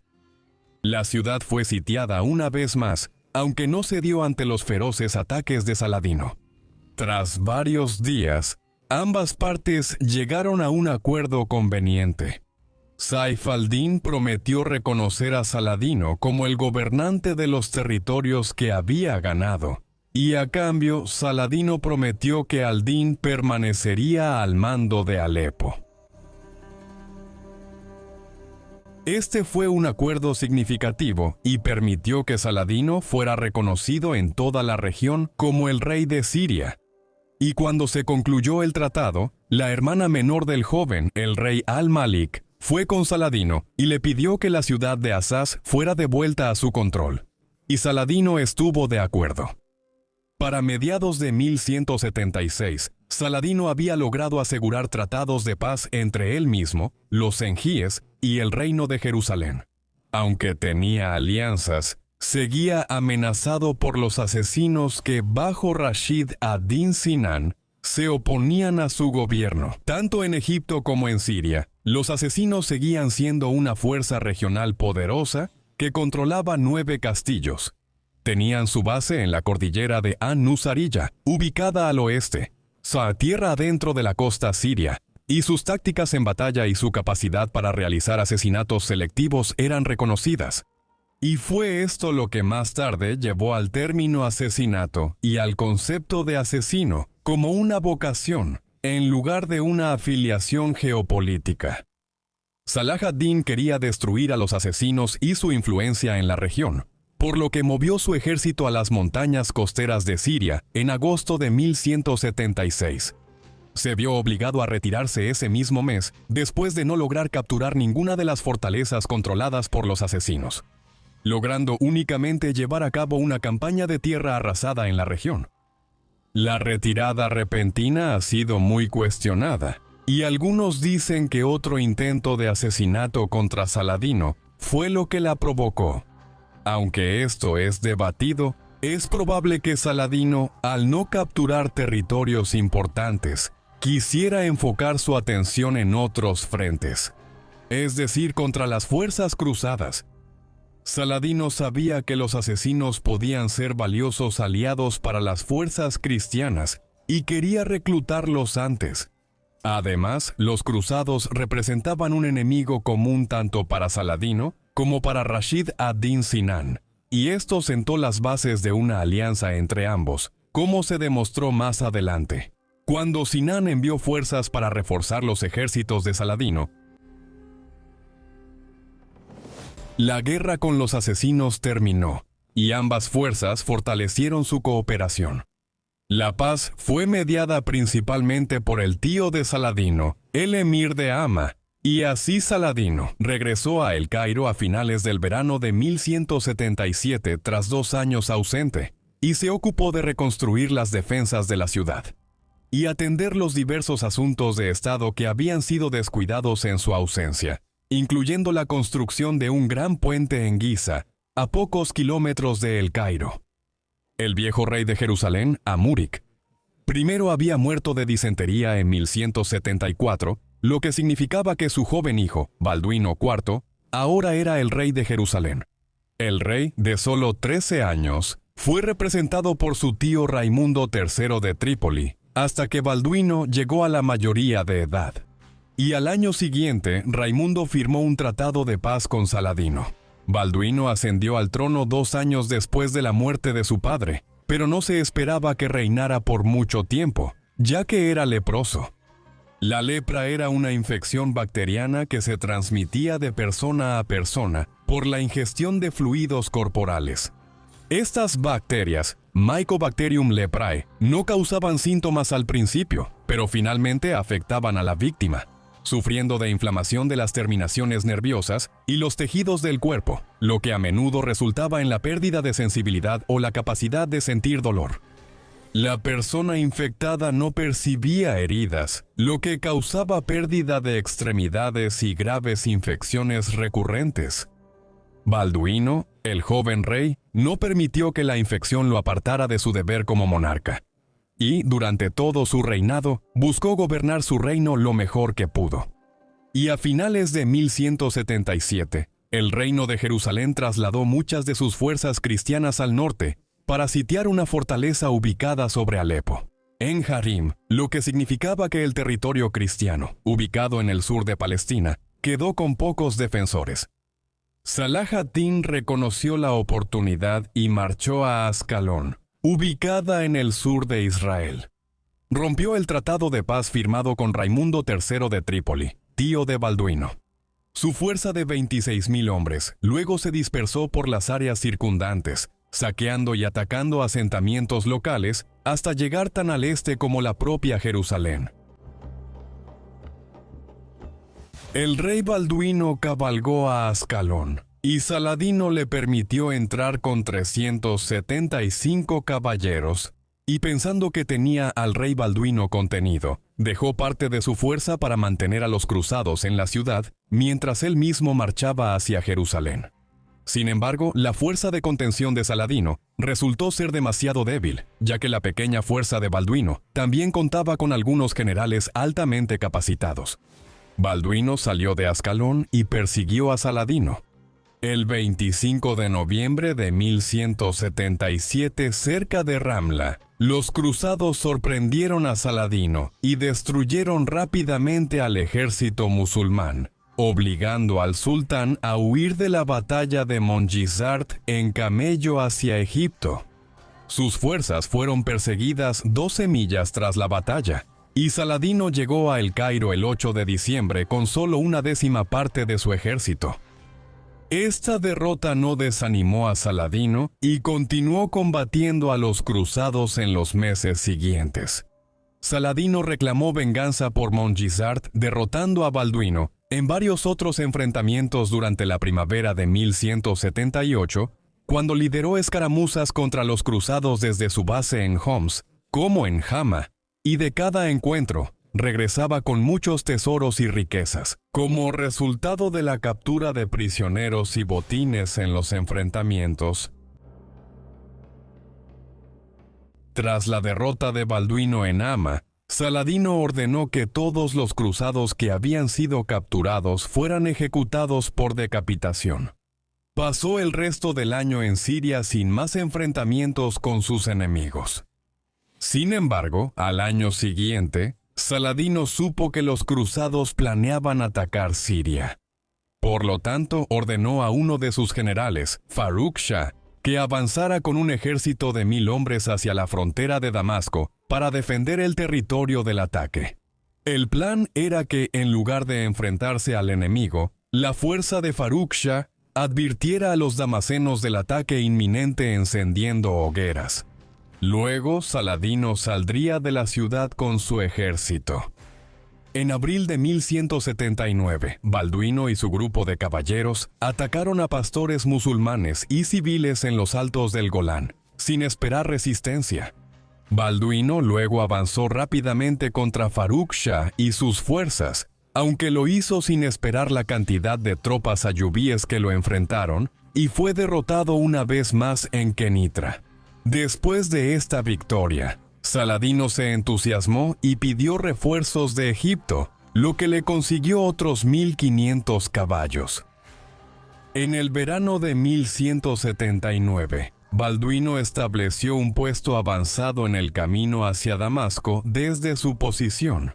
La ciudad fue sitiada una vez más, aunque no cedió ante los feroces ataques de Saladino. Tras varios días, ambas partes llegaron a un acuerdo conveniente. Saif al-Din prometió reconocer a Saladino como el gobernante de los territorios que había ganado, y a cambio Saladino prometió que al-Din permanecería al mando de Alepo. Este fue un acuerdo significativo y permitió que Saladino fuera reconocido en toda la región como el rey de Siria. Y cuando se concluyó el tratado, la hermana menor del joven, el rey al-Malik, fue con Saladino y le pidió que la ciudad de Asaz fuera devuelta a su control. Y Saladino estuvo de acuerdo. Para mediados de 1176, Saladino había logrado asegurar tratados de paz entre él mismo, los zengíes y el reino de Jerusalén. Aunque tenía alianzas, seguía amenazado por los asesinos que, bajo Rashid ad-Din Sinan, se oponían a su gobierno. Tanto en Egipto como en Siria, los asesinos seguían siendo una fuerza regional poderosa que controlaba 9 castillos. Tenían su base en la cordillera de An-Nusariya, ubicada al oeste, tierra adentro de la costa siria, y sus tácticas en batalla y su capacidad para realizar asesinatos selectivos eran reconocidas. Y fue esto lo que más tarde llevó al término asesinato y al concepto de asesino como una vocación, en lugar de una afiliación geopolítica. Salah ad-Din quería destruir a los asesinos y su influencia en la región, por lo que movió su ejército a las montañas costeras de Siria en agosto de 1176. Se vio obligado a retirarse ese mismo mes después de no lograr capturar ninguna de las fortalezas controladas por los asesinos, logrando únicamente llevar a cabo una campaña de tierra arrasada en la región. La retirada repentina ha sido muy cuestionada, y algunos dicen que otro intento de asesinato contra Saladino fue lo que la provocó. Aunque esto es debatido, es probable que Saladino, al no capturar territorios importantes, quisiera enfocar su atención en otros frentes, es decir, contra las fuerzas cruzadas. Saladino sabía que los asesinos podían ser valiosos aliados para las fuerzas cristianas y quería reclutarlos antes. Además, los cruzados representaban un enemigo común tanto para Saladino como para Rashid ad-Din Sinan, y esto sentó las bases de una alianza entre ambos, como se demostró más adelante. Cuando Sinan envió fuerzas para reforzar los ejércitos de Saladino, la guerra con los asesinos terminó, y ambas fuerzas fortalecieron su cooperación. La paz fue mediada principalmente por el tío de Saladino, el emir de Hama, y así Saladino regresó a El Cairo a finales del verano de 1177 tras 2 años ausente, y se ocupó de reconstruir las defensas de la ciudad y atender los diversos asuntos de Estado que habían sido descuidados en su ausencia, incluyendo la construcción de un gran puente en Giza, a pocos kilómetros de El Cairo. El viejo rey de Jerusalén, Amurik, primero había muerto de disentería en 1174, lo que significaba que su joven hijo, Balduino IV, ahora era el rey de Jerusalén. El rey, de solo 13 años, fue representado por su tío Raimundo III de Trípoli, hasta que Balduino llegó a la mayoría de edad. Y al año siguiente, Raimundo firmó un tratado de paz con Saladino. Balduino ascendió al trono 2 años después de la muerte de su padre, pero no se esperaba que reinara por mucho tiempo, ya que era leproso. La lepra era una infección bacteriana que se transmitía de persona a persona por la ingestión de fluidos corporales. Estas bacterias, Mycobacterium leprae, no causaban síntomas al principio, pero finalmente afectaban a la víctima, sufriendo de inflamación de las terminaciones nerviosas y los tejidos del cuerpo, lo que a menudo resultaba en la pérdida de sensibilidad o la capacidad de sentir dolor. La persona infectada no percibía heridas, lo que causaba pérdida de extremidades y graves infecciones recurrentes. Balduino, el joven rey, no permitió que la infección lo apartara de su deber como monarca, y durante todo su reinado buscó gobernar su reino lo mejor que pudo. Y a finales de 1177, el reino de Jerusalén trasladó muchas de sus fuerzas cristianas al norte para sitiar una fortaleza ubicada sobre Alepo, en Harim, lo que significaba que el territorio cristiano, ubicado en el sur de Palestina, quedó con pocos defensores. Salah ad-Din reconoció la oportunidad y marchó a Ascalón, ubicada en el sur de Israel. Rompió el tratado de paz firmado con Raimundo III de Trípoli, tío de Balduino. Su fuerza de 26.000 hombres luego se dispersó por las áreas circundantes, saqueando y atacando asentamientos locales hasta llegar tan al este como la propia Jerusalén. El rey Balduino cabalgó a Ascalón, y Saladino le permitió entrar con 375 caballeros, y pensando que tenía al rey Balduino contenido, dejó parte de su fuerza para mantener a los cruzados en la ciudad, mientras él mismo marchaba hacia Jerusalén. Sin embargo, la fuerza de contención de Saladino resultó ser demasiado débil, ya que la pequeña fuerza de Balduino también contaba con algunos generales altamente capacitados. Balduino salió de Ascalón y persiguió a Saladino. El 25 de noviembre de 1177, cerca de Ramla, los cruzados sorprendieron a Saladino y destruyeron rápidamente al ejército musulmán, obligando al sultán a huir de la batalla de Monjizart en camello hacia Egipto. Sus fuerzas fueron perseguidas 12 millas tras la batalla, y Saladino llegó a El Cairo el 8 de diciembre con solo 1/10 parte de su ejército. Esta derrota no desanimó a Saladino y continuó combatiendo a los cruzados en los meses siguientes. Saladino reclamó venganza por Monjizart, derrotando a Balduino en varios otros enfrentamientos durante la primavera de 1178, cuando lideró escaramuzas contra los cruzados desde su base en Homs, como en Hama, y de cada encuentro regresaba con muchos tesoros y riquezas, como resultado de la captura de prisioneros y botines en los enfrentamientos. Tras la derrota de Balduino en Hama, Saladino ordenó que todos los cruzados que habían sido capturados fueran ejecutados por decapitación. Pasó el resto del año en Siria sin más enfrentamientos con sus enemigos. Sin embargo, al año siguiente, Saladino supo que los cruzados planeaban atacar Siria. Por lo tanto, ordenó a uno de sus generales, Faruk Shah, que avanzara con un ejército de 1000 hombres hacia la frontera de Damasco para defender el territorio del ataque. El plan era que, en lugar de enfrentarse al enemigo, la fuerza de Faruk Shah advirtiera a los damasenos del ataque inminente encendiendo hogueras. Luego, Saladino saldría de la ciudad con su ejército. En abril de 1179, Balduino y su grupo de caballeros atacaron a pastores musulmanes y civiles en los altos del Golán, sin esperar resistencia. Balduino luego avanzó rápidamente contra Faruk Shah y sus fuerzas, aunque lo hizo sin esperar la cantidad de tropas ayubíes que lo enfrentaron, y fue derrotado una vez más en Kenitra. Después de esta victoria, Saladino se entusiasmó y pidió refuerzos de Egipto, lo que le consiguió otros 1500 caballos. En el verano de 1179, Balduino estableció un puesto avanzado en el camino hacia Damasco desde su posición.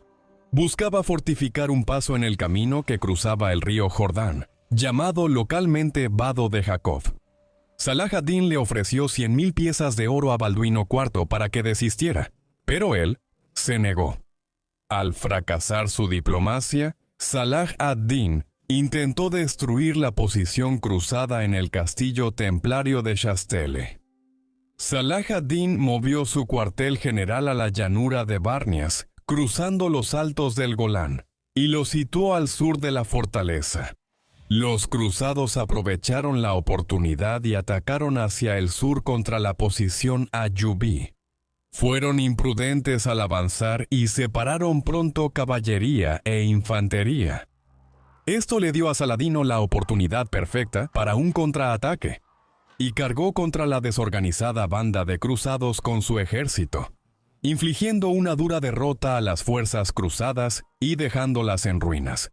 Buscaba fortificar un paso en el camino que cruzaba el río Jordán, llamado localmente Vado de Jacob. Salah ad-Din le ofreció 100.000 piezas de oro a Balduino IV para que desistiera, pero él se negó. Al fracasar su diplomacia, Salah ad-Din intentó destruir la posición cruzada en el castillo templario de Shastele. Salah ad-Din movió su cuartel general a la llanura de Barnias, cruzando los altos del Golán, y lo situó al sur de la fortaleza. Los cruzados aprovecharon la oportunidad y atacaron hacia el sur contra la posición ayubí. Fueron imprudentes al avanzar y separaron pronto caballería e infantería. Esto le dio a Saladino la oportunidad perfecta para un contraataque, y cargó contra la desorganizada banda de cruzados con su ejército, infligiendo una dura derrota a las fuerzas cruzadas y dejándolas en ruinas.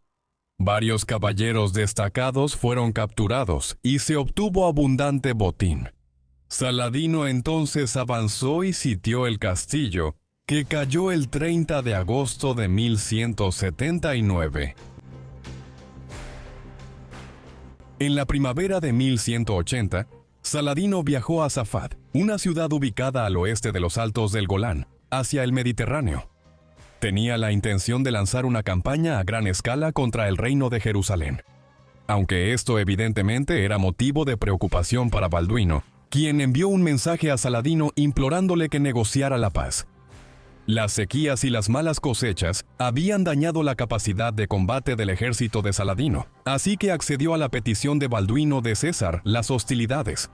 Varios caballeros destacados fueron capturados y se obtuvo abundante botín. Saladino entonces avanzó y sitió el castillo, que cayó el 30 de agosto de 1179. En la primavera de 1180, Saladino viajó a Safad, una ciudad ubicada al oeste de los Altos del Golán, hacia el Mediterráneo. Tenía la intención de lanzar una campaña a gran escala contra el reino de Jerusalén. Aunque esto evidentemente era motivo de preocupación para Balduino, quien envió un mensaje a Saladino implorándole que negociara la paz. Las sequías y las malas cosechas habían dañado la capacidad de combate del ejército de Saladino, así que accedió a la petición de Balduino de cesar las hostilidades.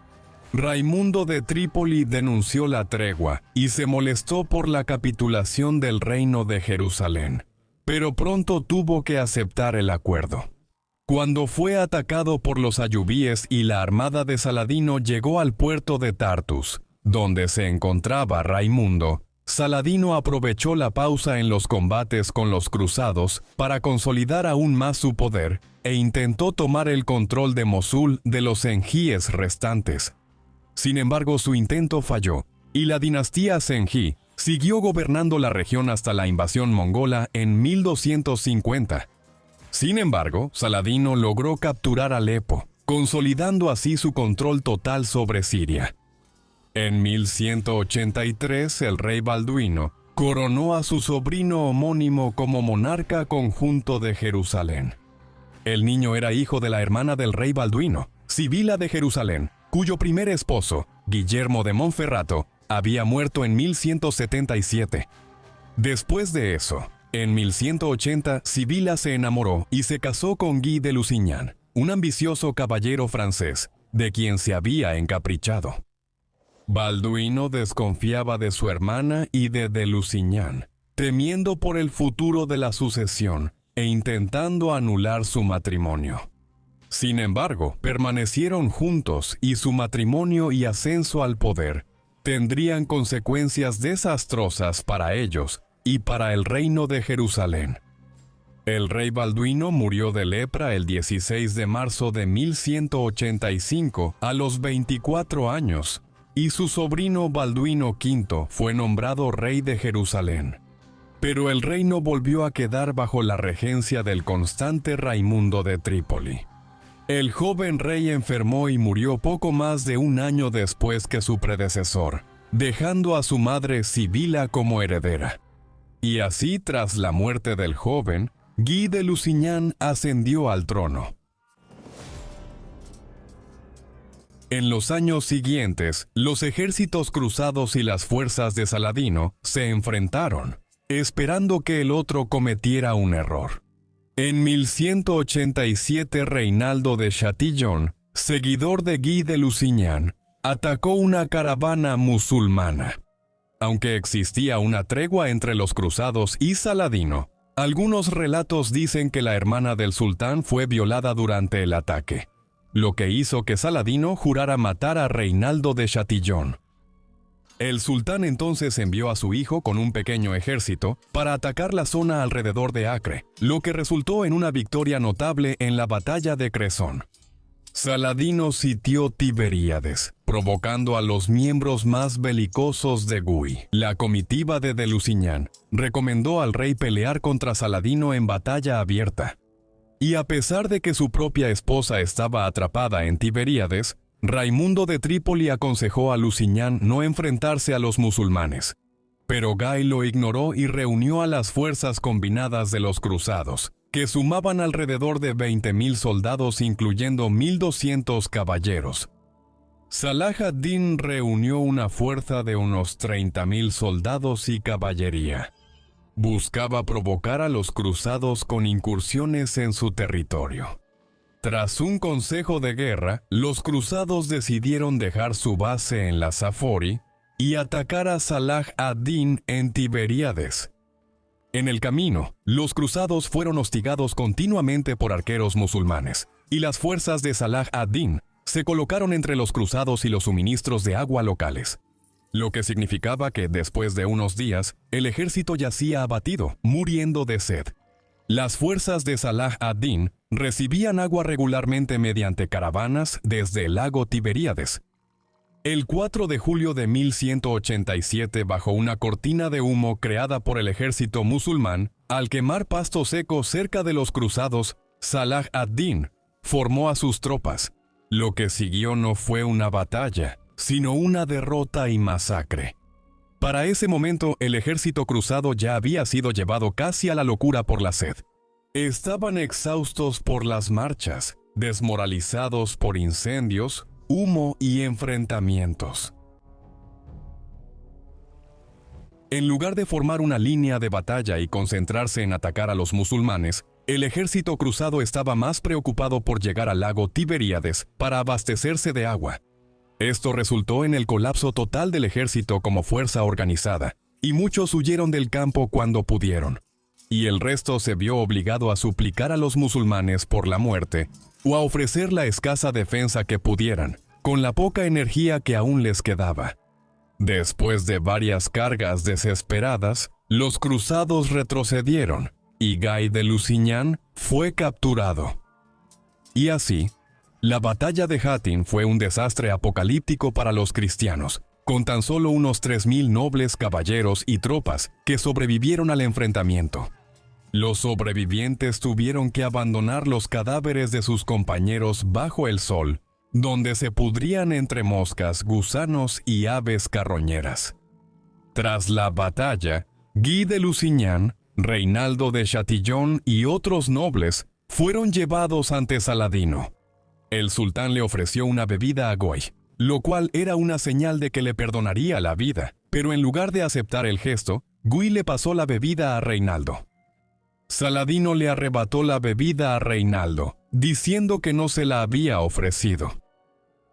Raimundo de Trípoli denunció la tregua y se molestó por la capitulación del reino de Jerusalén, pero pronto tuvo que aceptar el acuerdo. Cuando fue atacado por los ayubíes y la armada de Saladino llegó al puerto de Tartus, donde se encontraba Raimundo, Saladino aprovechó la pausa en los combates con los cruzados para consolidar aún más su poder e intentó tomar el control de Mosul de los sengíes restantes. Sin embargo, su intento falló y la dinastía Sengí siguió gobernando la región hasta la invasión mongola en 1250. Sin embargo, Saladino logró capturar Alepo, consolidando así su control total sobre Siria. En 1183, el rey Balduino coronó a su sobrino homónimo como monarca conjunto de Jerusalén. El niño era hijo de la hermana del rey Balduino, Sibila de Jerusalén, cuyo primer esposo, Guillermo de Monferrato, había muerto en 1177. Después de eso, en 1180, Sibila se enamoró y se casó con Guy de Lusignan, un ambicioso caballero francés, de quien se había encaprichado. Balduino desconfiaba de su hermana y de Lusignan, temiendo por el futuro de la sucesión e intentando anular su matrimonio. Sin embargo, permanecieron juntos y su matrimonio y ascenso al poder tendrían consecuencias desastrosas para ellos y para el reino de Jerusalén. El rey Balduino murió de lepra el 16 de marzo de 1185 a los 24 años, y su sobrino Balduino V fue nombrado rey de Jerusalén. Pero el reino volvió a quedar bajo la regencia del constante Raimundo de Trípoli. El joven rey enfermó y murió poco más de un año después que su predecesor, dejando a su madre Sibila como heredera. Y así, tras la muerte del joven, Guy de Lusignan ascendió al trono. En los años siguientes, los ejércitos cruzados y las fuerzas de Saladino se enfrentaron, esperando que el otro cometiera un error. En 1187, Reinaldo de Chatillon, seguidor de Guy de Lusignan, atacó una caravana musulmana. Aunque existía una tregua entre los cruzados y Saladino, algunos relatos dicen que la hermana del sultán fue violada durante el ataque, lo que hizo que Saladino jurara matar a Reinaldo de Chatillon. El sultán entonces envió a su hijo con un pequeño ejército para atacar la zona alrededor de Acre, lo que resultó en una victoria notable en la batalla de Cresson. Saladino sitió Tiberíades, provocando a los miembros más belicosos de Guy. La comitiva de Lusignan recomendó al rey pelear contra Saladino en batalla abierta. Y a pesar de que su propia esposa estaba atrapada en Tiberíades, Raimundo de Trípoli aconsejó a Lusignan no enfrentarse a los musulmanes. Pero Guy lo ignoró y reunió a las fuerzas combinadas de los cruzados, que sumaban alrededor de 20.000 soldados, incluyendo 1.200 caballeros. Salah ad-Din reunió una fuerza de unos 30.000 soldados y caballería. Buscaba provocar a los cruzados con incursiones en su territorio. Tras un consejo de guerra, los cruzados decidieron dejar su base en la Safori y atacar a Salah ad-Din en Tiberíades. En el camino, los cruzados fueron hostigados continuamente por arqueros musulmanes, y las fuerzas de Salah ad-Din se colocaron entre los cruzados y los suministros de agua locales, lo que significaba que después de unos días, el ejército yacía abatido, muriendo de sed. Las fuerzas de Salah ad-Din recibían agua regularmente mediante caravanas desde el lago Tiberíades. El 4 de julio de 1187, bajo una cortina de humo creada por el ejército musulmán, al quemar pasto seco cerca de los cruzados, Salah ad-Din formó a sus tropas. Lo que siguió no fue una batalla, sino una derrota y masacre. Para ese momento, el ejército cruzado ya había sido llevado casi a la locura por la sed. Estaban exhaustos por las marchas, desmoralizados por incendios, humo y enfrentamientos. En lugar de formar una línea de batalla y concentrarse en atacar a los musulmanes, el ejército cruzado estaba más preocupado por llegar al lago Tiberíades para abastecerse de agua. Esto resultó en el colapso total del ejército como fuerza organizada, y muchos huyeron del campo cuando pudieron, y el resto se vio obligado a suplicar a los musulmanes por la muerte o a ofrecer la escasa defensa que pudieran, con la poca energía que aún les quedaba. Después de varias cargas desesperadas, los cruzados retrocedieron, y Guy de Lusignan fue capturado. Y así, la batalla de Hattin fue un desastre apocalíptico para los cristianos, con tan solo unos 3.000 nobles caballeros y tropas que sobrevivieron al enfrentamiento. Los sobrevivientes tuvieron que abandonar los cadáveres de sus compañeros bajo el sol, donde se pudrían entre moscas, gusanos y aves carroñeras. Tras la batalla, Guy de Lusignan, Reinaldo de Chatillon y otros nobles fueron llevados ante Saladino. El sultán le ofreció una bebida a Guy, lo cual era una señal de que le perdonaría la vida, pero en lugar de aceptar el gesto, Guy le pasó la bebida a Reinaldo. Saladino le arrebató la bebida a Reinaldo, diciendo que no se la había ofrecido.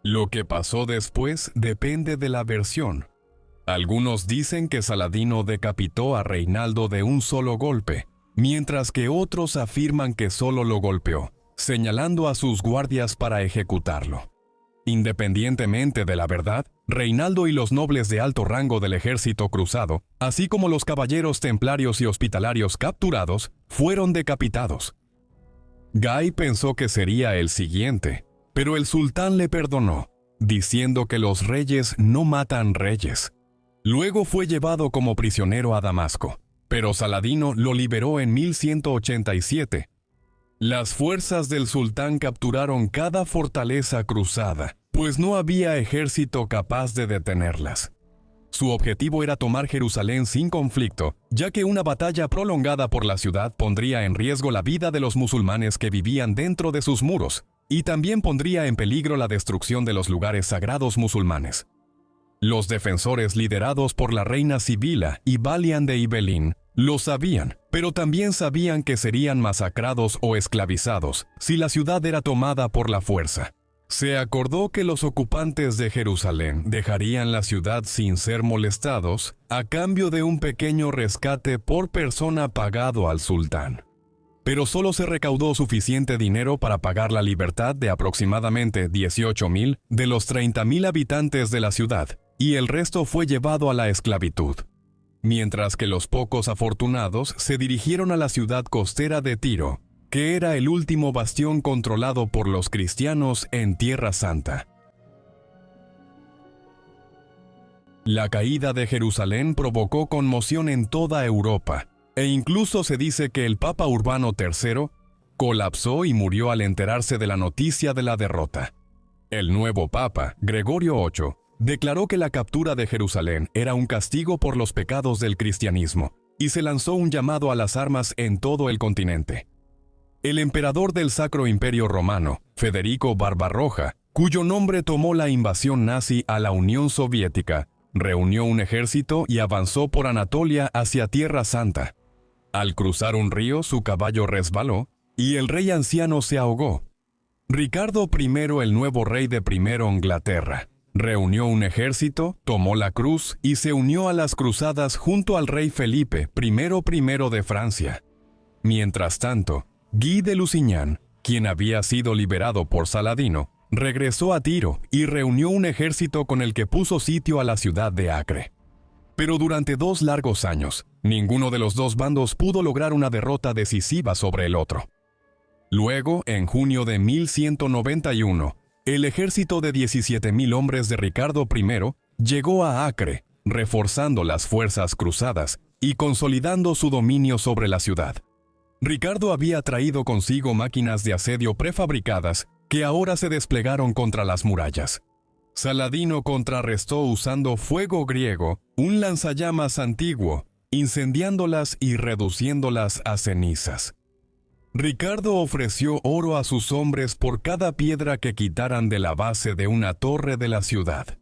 Lo que pasó después depende de la versión. Algunos dicen que Saladino decapitó a Reinaldo de un solo golpe, mientras que otros afirman que solo lo golpeó, señalando a sus guardias para ejecutarlo. Independientemente de la verdad, Reinaldo y los nobles de alto rango del ejército cruzado, así como los caballeros templarios y hospitalarios capturados, fueron decapitados. Guy pensó que sería el siguiente, pero el sultán le perdonó, diciendo que los reyes no matan reyes. Luego fue llevado como prisionero a Damasco, pero Saladino lo liberó en 1187. Las fuerzas del sultán capturaron cada fortaleza cruzada, pues no había ejército capaz de detenerlas. Su objetivo era tomar Jerusalén sin conflicto, ya que una batalla prolongada por la ciudad pondría en riesgo la vida de los musulmanes que vivían dentro de sus muros, y también pondría en peligro la destrucción de los lugares sagrados musulmanes. Los defensores liderados por la reina Sibila y Balian de Ibelín lo sabían, pero también sabían que serían masacrados o esclavizados si la ciudad era tomada por la fuerza. Se acordó que los ocupantes de Jerusalén dejarían la ciudad sin ser molestados a cambio de un pequeño rescate por persona pagado al sultán. Pero solo se recaudó suficiente dinero para pagar la libertad de aproximadamente 18.000 de los 30.000 habitantes de la ciudad, y el resto fue llevado a la esclavitud. Mientras que los pocos afortunados se dirigieron a la ciudad costera de Tiro, que era el último bastión controlado por los cristianos en Tierra Santa. La caída de Jerusalén provocó conmoción en toda Europa, e incluso se dice que el Papa Urbano III colapsó y murió al enterarse de la noticia de la derrota. El nuevo Papa, Gregorio VIII, declaró que la captura de Jerusalén era un castigo por los pecados del cristianismo, y se lanzó un llamado a las armas en todo el continente. El emperador del Sacro Imperio Romano, Federico Barbarroja, cuyo nombre tomó la invasión nazi a la Unión Soviética, reunió un ejército y avanzó por Anatolia hacia Tierra Santa. Al cruzar un río, su caballo resbaló, y el rey anciano se ahogó. Ricardo I, el nuevo rey de Primero Inglaterra, Reunió un ejército, tomó la cruz y se unió a las cruzadas junto al rey Felipe I de Francia. Mientras tanto, Guy de Lusignan, quien había sido liberado por Saladino, regresó a Tiro y reunió un ejército con el que puso sitio a la ciudad de Acre. Pero durante 2 largos años, ninguno de los dos bandos pudo lograr una derrota decisiva sobre el otro. Luego, en junio de 1191, el ejército de 17,000 hombres de Ricardo I llegó a Acre, reforzando las fuerzas cruzadas y consolidando su dominio sobre la ciudad. Ricardo había traído consigo máquinas de asedio prefabricadas que ahora se desplegaron contra las murallas. Saladino contrarrestó usando fuego griego, un lanzallamas antiguo, incendiándolas y reduciéndolas a cenizas. Ricardo ofreció oro a sus hombres por cada piedra que quitaran de la base de una torre de la ciudad.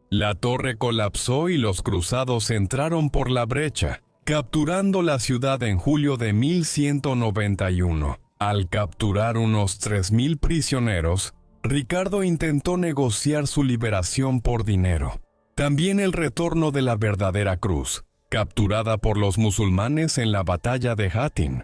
La torre colapsó y los cruzados entraron por la brecha, capturando la ciudad en julio de 1191. Al capturar unos 3,000 prisioneros, Ricardo intentó negociar su liberación por dinero. También el retorno de la verdadera cruz, capturada por los musulmanes en la batalla de Hattin.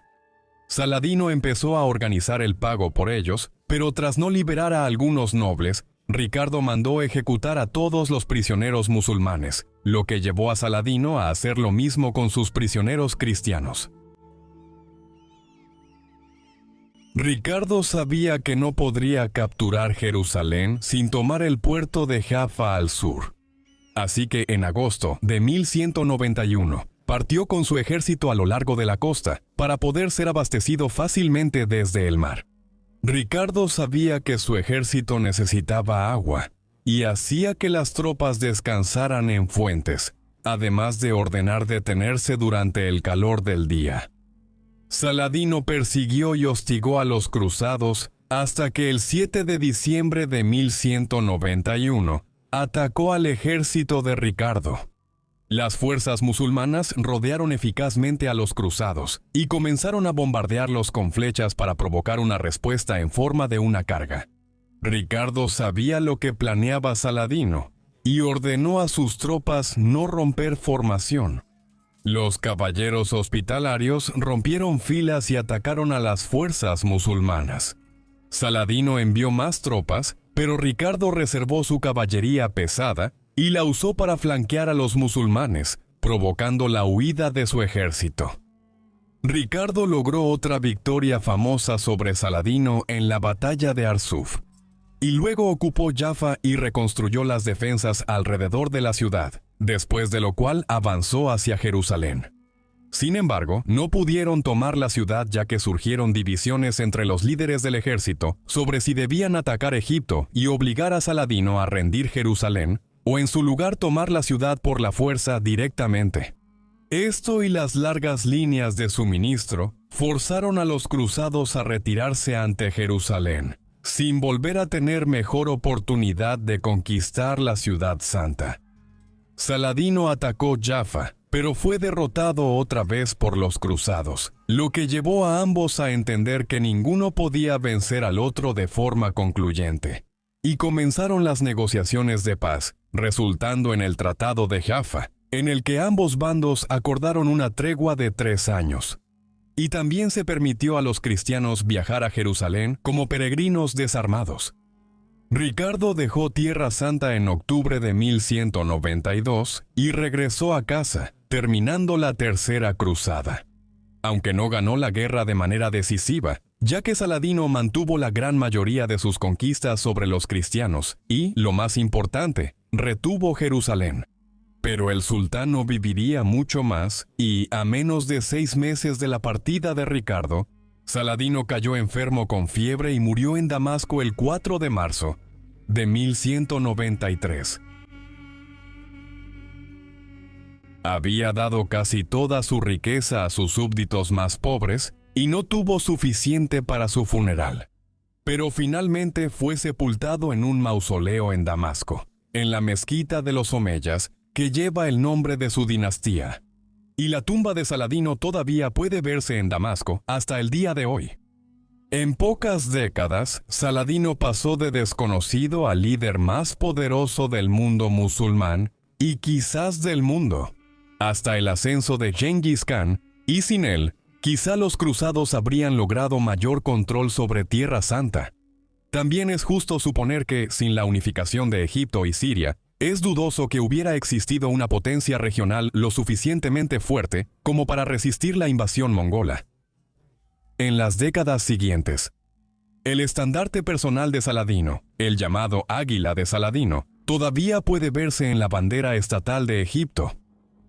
Saladino empezó a organizar el pago por ellos, pero tras no liberar a algunos nobles, Ricardo mandó ejecutar a todos los prisioneros musulmanes, lo que llevó a Saladino a hacer lo mismo con sus prisioneros cristianos. Ricardo sabía que no podría capturar Jerusalén sin tomar el puerto de Jaffa al sur. Así que en agosto de 1191, partió con su ejército a lo largo de la costa para poder ser abastecido fácilmente desde el mar. Ricardo sabía que su ejército necesitaba agua y hacía que las tropas descansaran en fuentes, además de ordenar detenerse durante el calor del día. Saladino persiguió y hostigó a los cruzados hasta que el 7 de diciembre de 1191 atacó al ejército de Ricardo. Las fuerzas musulmanas rodearon eficazmente a los cruzados y comenzaron a bombardearlos con flechas para provocar una respuesta en forma de una carga. Ricardo sabía lo que planeaba Saladino y ordenó a sus tropas no romper formación. Los caballeros hospitalarios rompieron filas y atacaron a las fuerzas musulmanas. Saladino envió más tropas, pero Ricardo reservó su caballería pesada y la usó para flanquear a los musulmanes, provocando la huida de su ejército. Ricardo logró otra victoria famosa sobre Saladino en la batalla de Arsuf, y luego ocupó Jaffa y reconstruyó las defensas alrededor de la ciudad, después de lo cual avanzó hacia Jerusalén. Sin embargo, no pudieron tomar la ciudad ya que surgieron divisiones entre los líderes del ejército sobre si debían atacar Egipto y obligar a Saladino a rendir Jerusalén, o en su lugar tomar la ciudad por la fuerza directamente. Esto y las largas líneas de suministro forzaron a los cruzados a retirarse ante Jerusalén, sin volver a tener mejor oportunidad de conquistar la ciudad santa. Saladino atacó Jaffa, pero fue derrotado otra vez por los cruzados, lo que llevó a ambos a entender que ninguno podía vencer al otro de forma concluyente. Y comenzaron las negociaciones de paz, resultando en el Tratado de Jaffa, en el que ambos bandos acordaron una tregua de 3 años. Y también se permitió a los cristianos viajar a Jerusalén como peregrinos desarmados. Ricardo dejó Tierra Santa en octubre de 1192 y regresó a casa, terminando la Tercera Cruzada. Aunque no ganó la guerra de manera decisiva, ya que Saladino mantuvo la gran mayoría de sus conquistas sobre los cristianos y, lo más importante, retuvo Jerusalén. Pero el sultán no viviría mucho más y, a menos de 6 meses de la partida de Ricardo, Saladino cayó enfermo con fiebre y murió en Damasco el 4 de marzo de 1193. Había dado casi toda su riqueza a sus súbditos más pobres y no tuvo suficiente para su funeral. Pero finalmente fue sepultado en un mausoleo en Damasco, en la mezquita de los Omeyas, que lleva el nombre de su dinastía. Y la tumba de Saladino todavía puede verse en Damasco hasta el día de hoy. En pocas décadas, Saladino pasó de desconocido al líder más poderoso del mundo musulmán y quizás del mundo, hasta el ascenso de Gengis Khan, y sin él, quizá los cruzados habrían logrado mayor control sobre Tierra Santa. También es justo suponer que, sin la unificación de Egipto y Siria, es dudoso que hubiera existido una potencia regional lo suficientemente fuerte como para resistir la invasión mongola. En las décadas siguientes, el estandarte personal de Saladino, el llamado Águila de Saladino, todavía puede verse en la bandera estatal de Egipto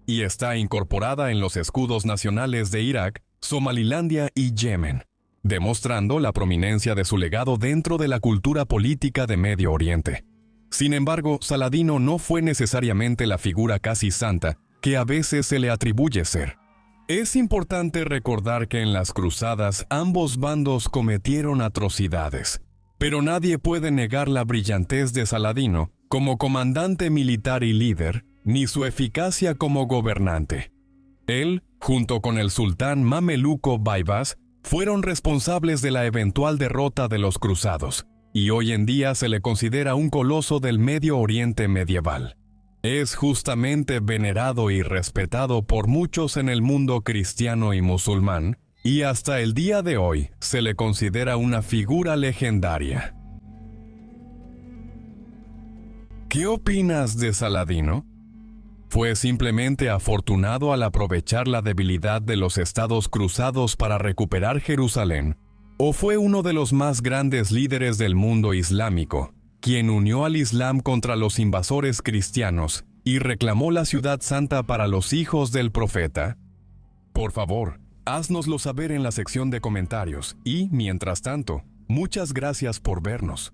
y está incorporada en los escudos nacionales de Irak, Somalilandia y Yemen, demostrando la prominencia de su legado dentro de la cultura política de Medio Oriente. Sin embargo, Saladino no fue necesariamente la figura casi santa que a veces se le atribuye ser. Es importante recordar que en las cruzadas ambos bandos cometieron atrocidades, pero nadie puede negar la brillantez de Saladino como comandante militar y líder, ni su eficacia como gobernante. Él, junto con el sultán mameluco Baibars, fueron responsables de la eventual derrota de los cruzados, y hoy en día se le considera un coloso del Medio Oriente medieval. Es justamente venerado y respetado por muchos en el mundo cristiano y musulmán, y hasta el día de hoy se le considera una figura legendaria. ¿Qué opinas de Saladino? ¿Fue simplemente afortunado al aprovechar la debilidad de los estados cruzados para recuperar Jerusalén? ¿O fue uno de los más grandes líderes del mundo islámico, quien unió al Islam contra los invasores cristianos y reclamó la ciudad santa para los hijos del profeta? Por favor, háznoslo saber en la sección de comentarios y, mientras tanto, muchas gracias por vernos.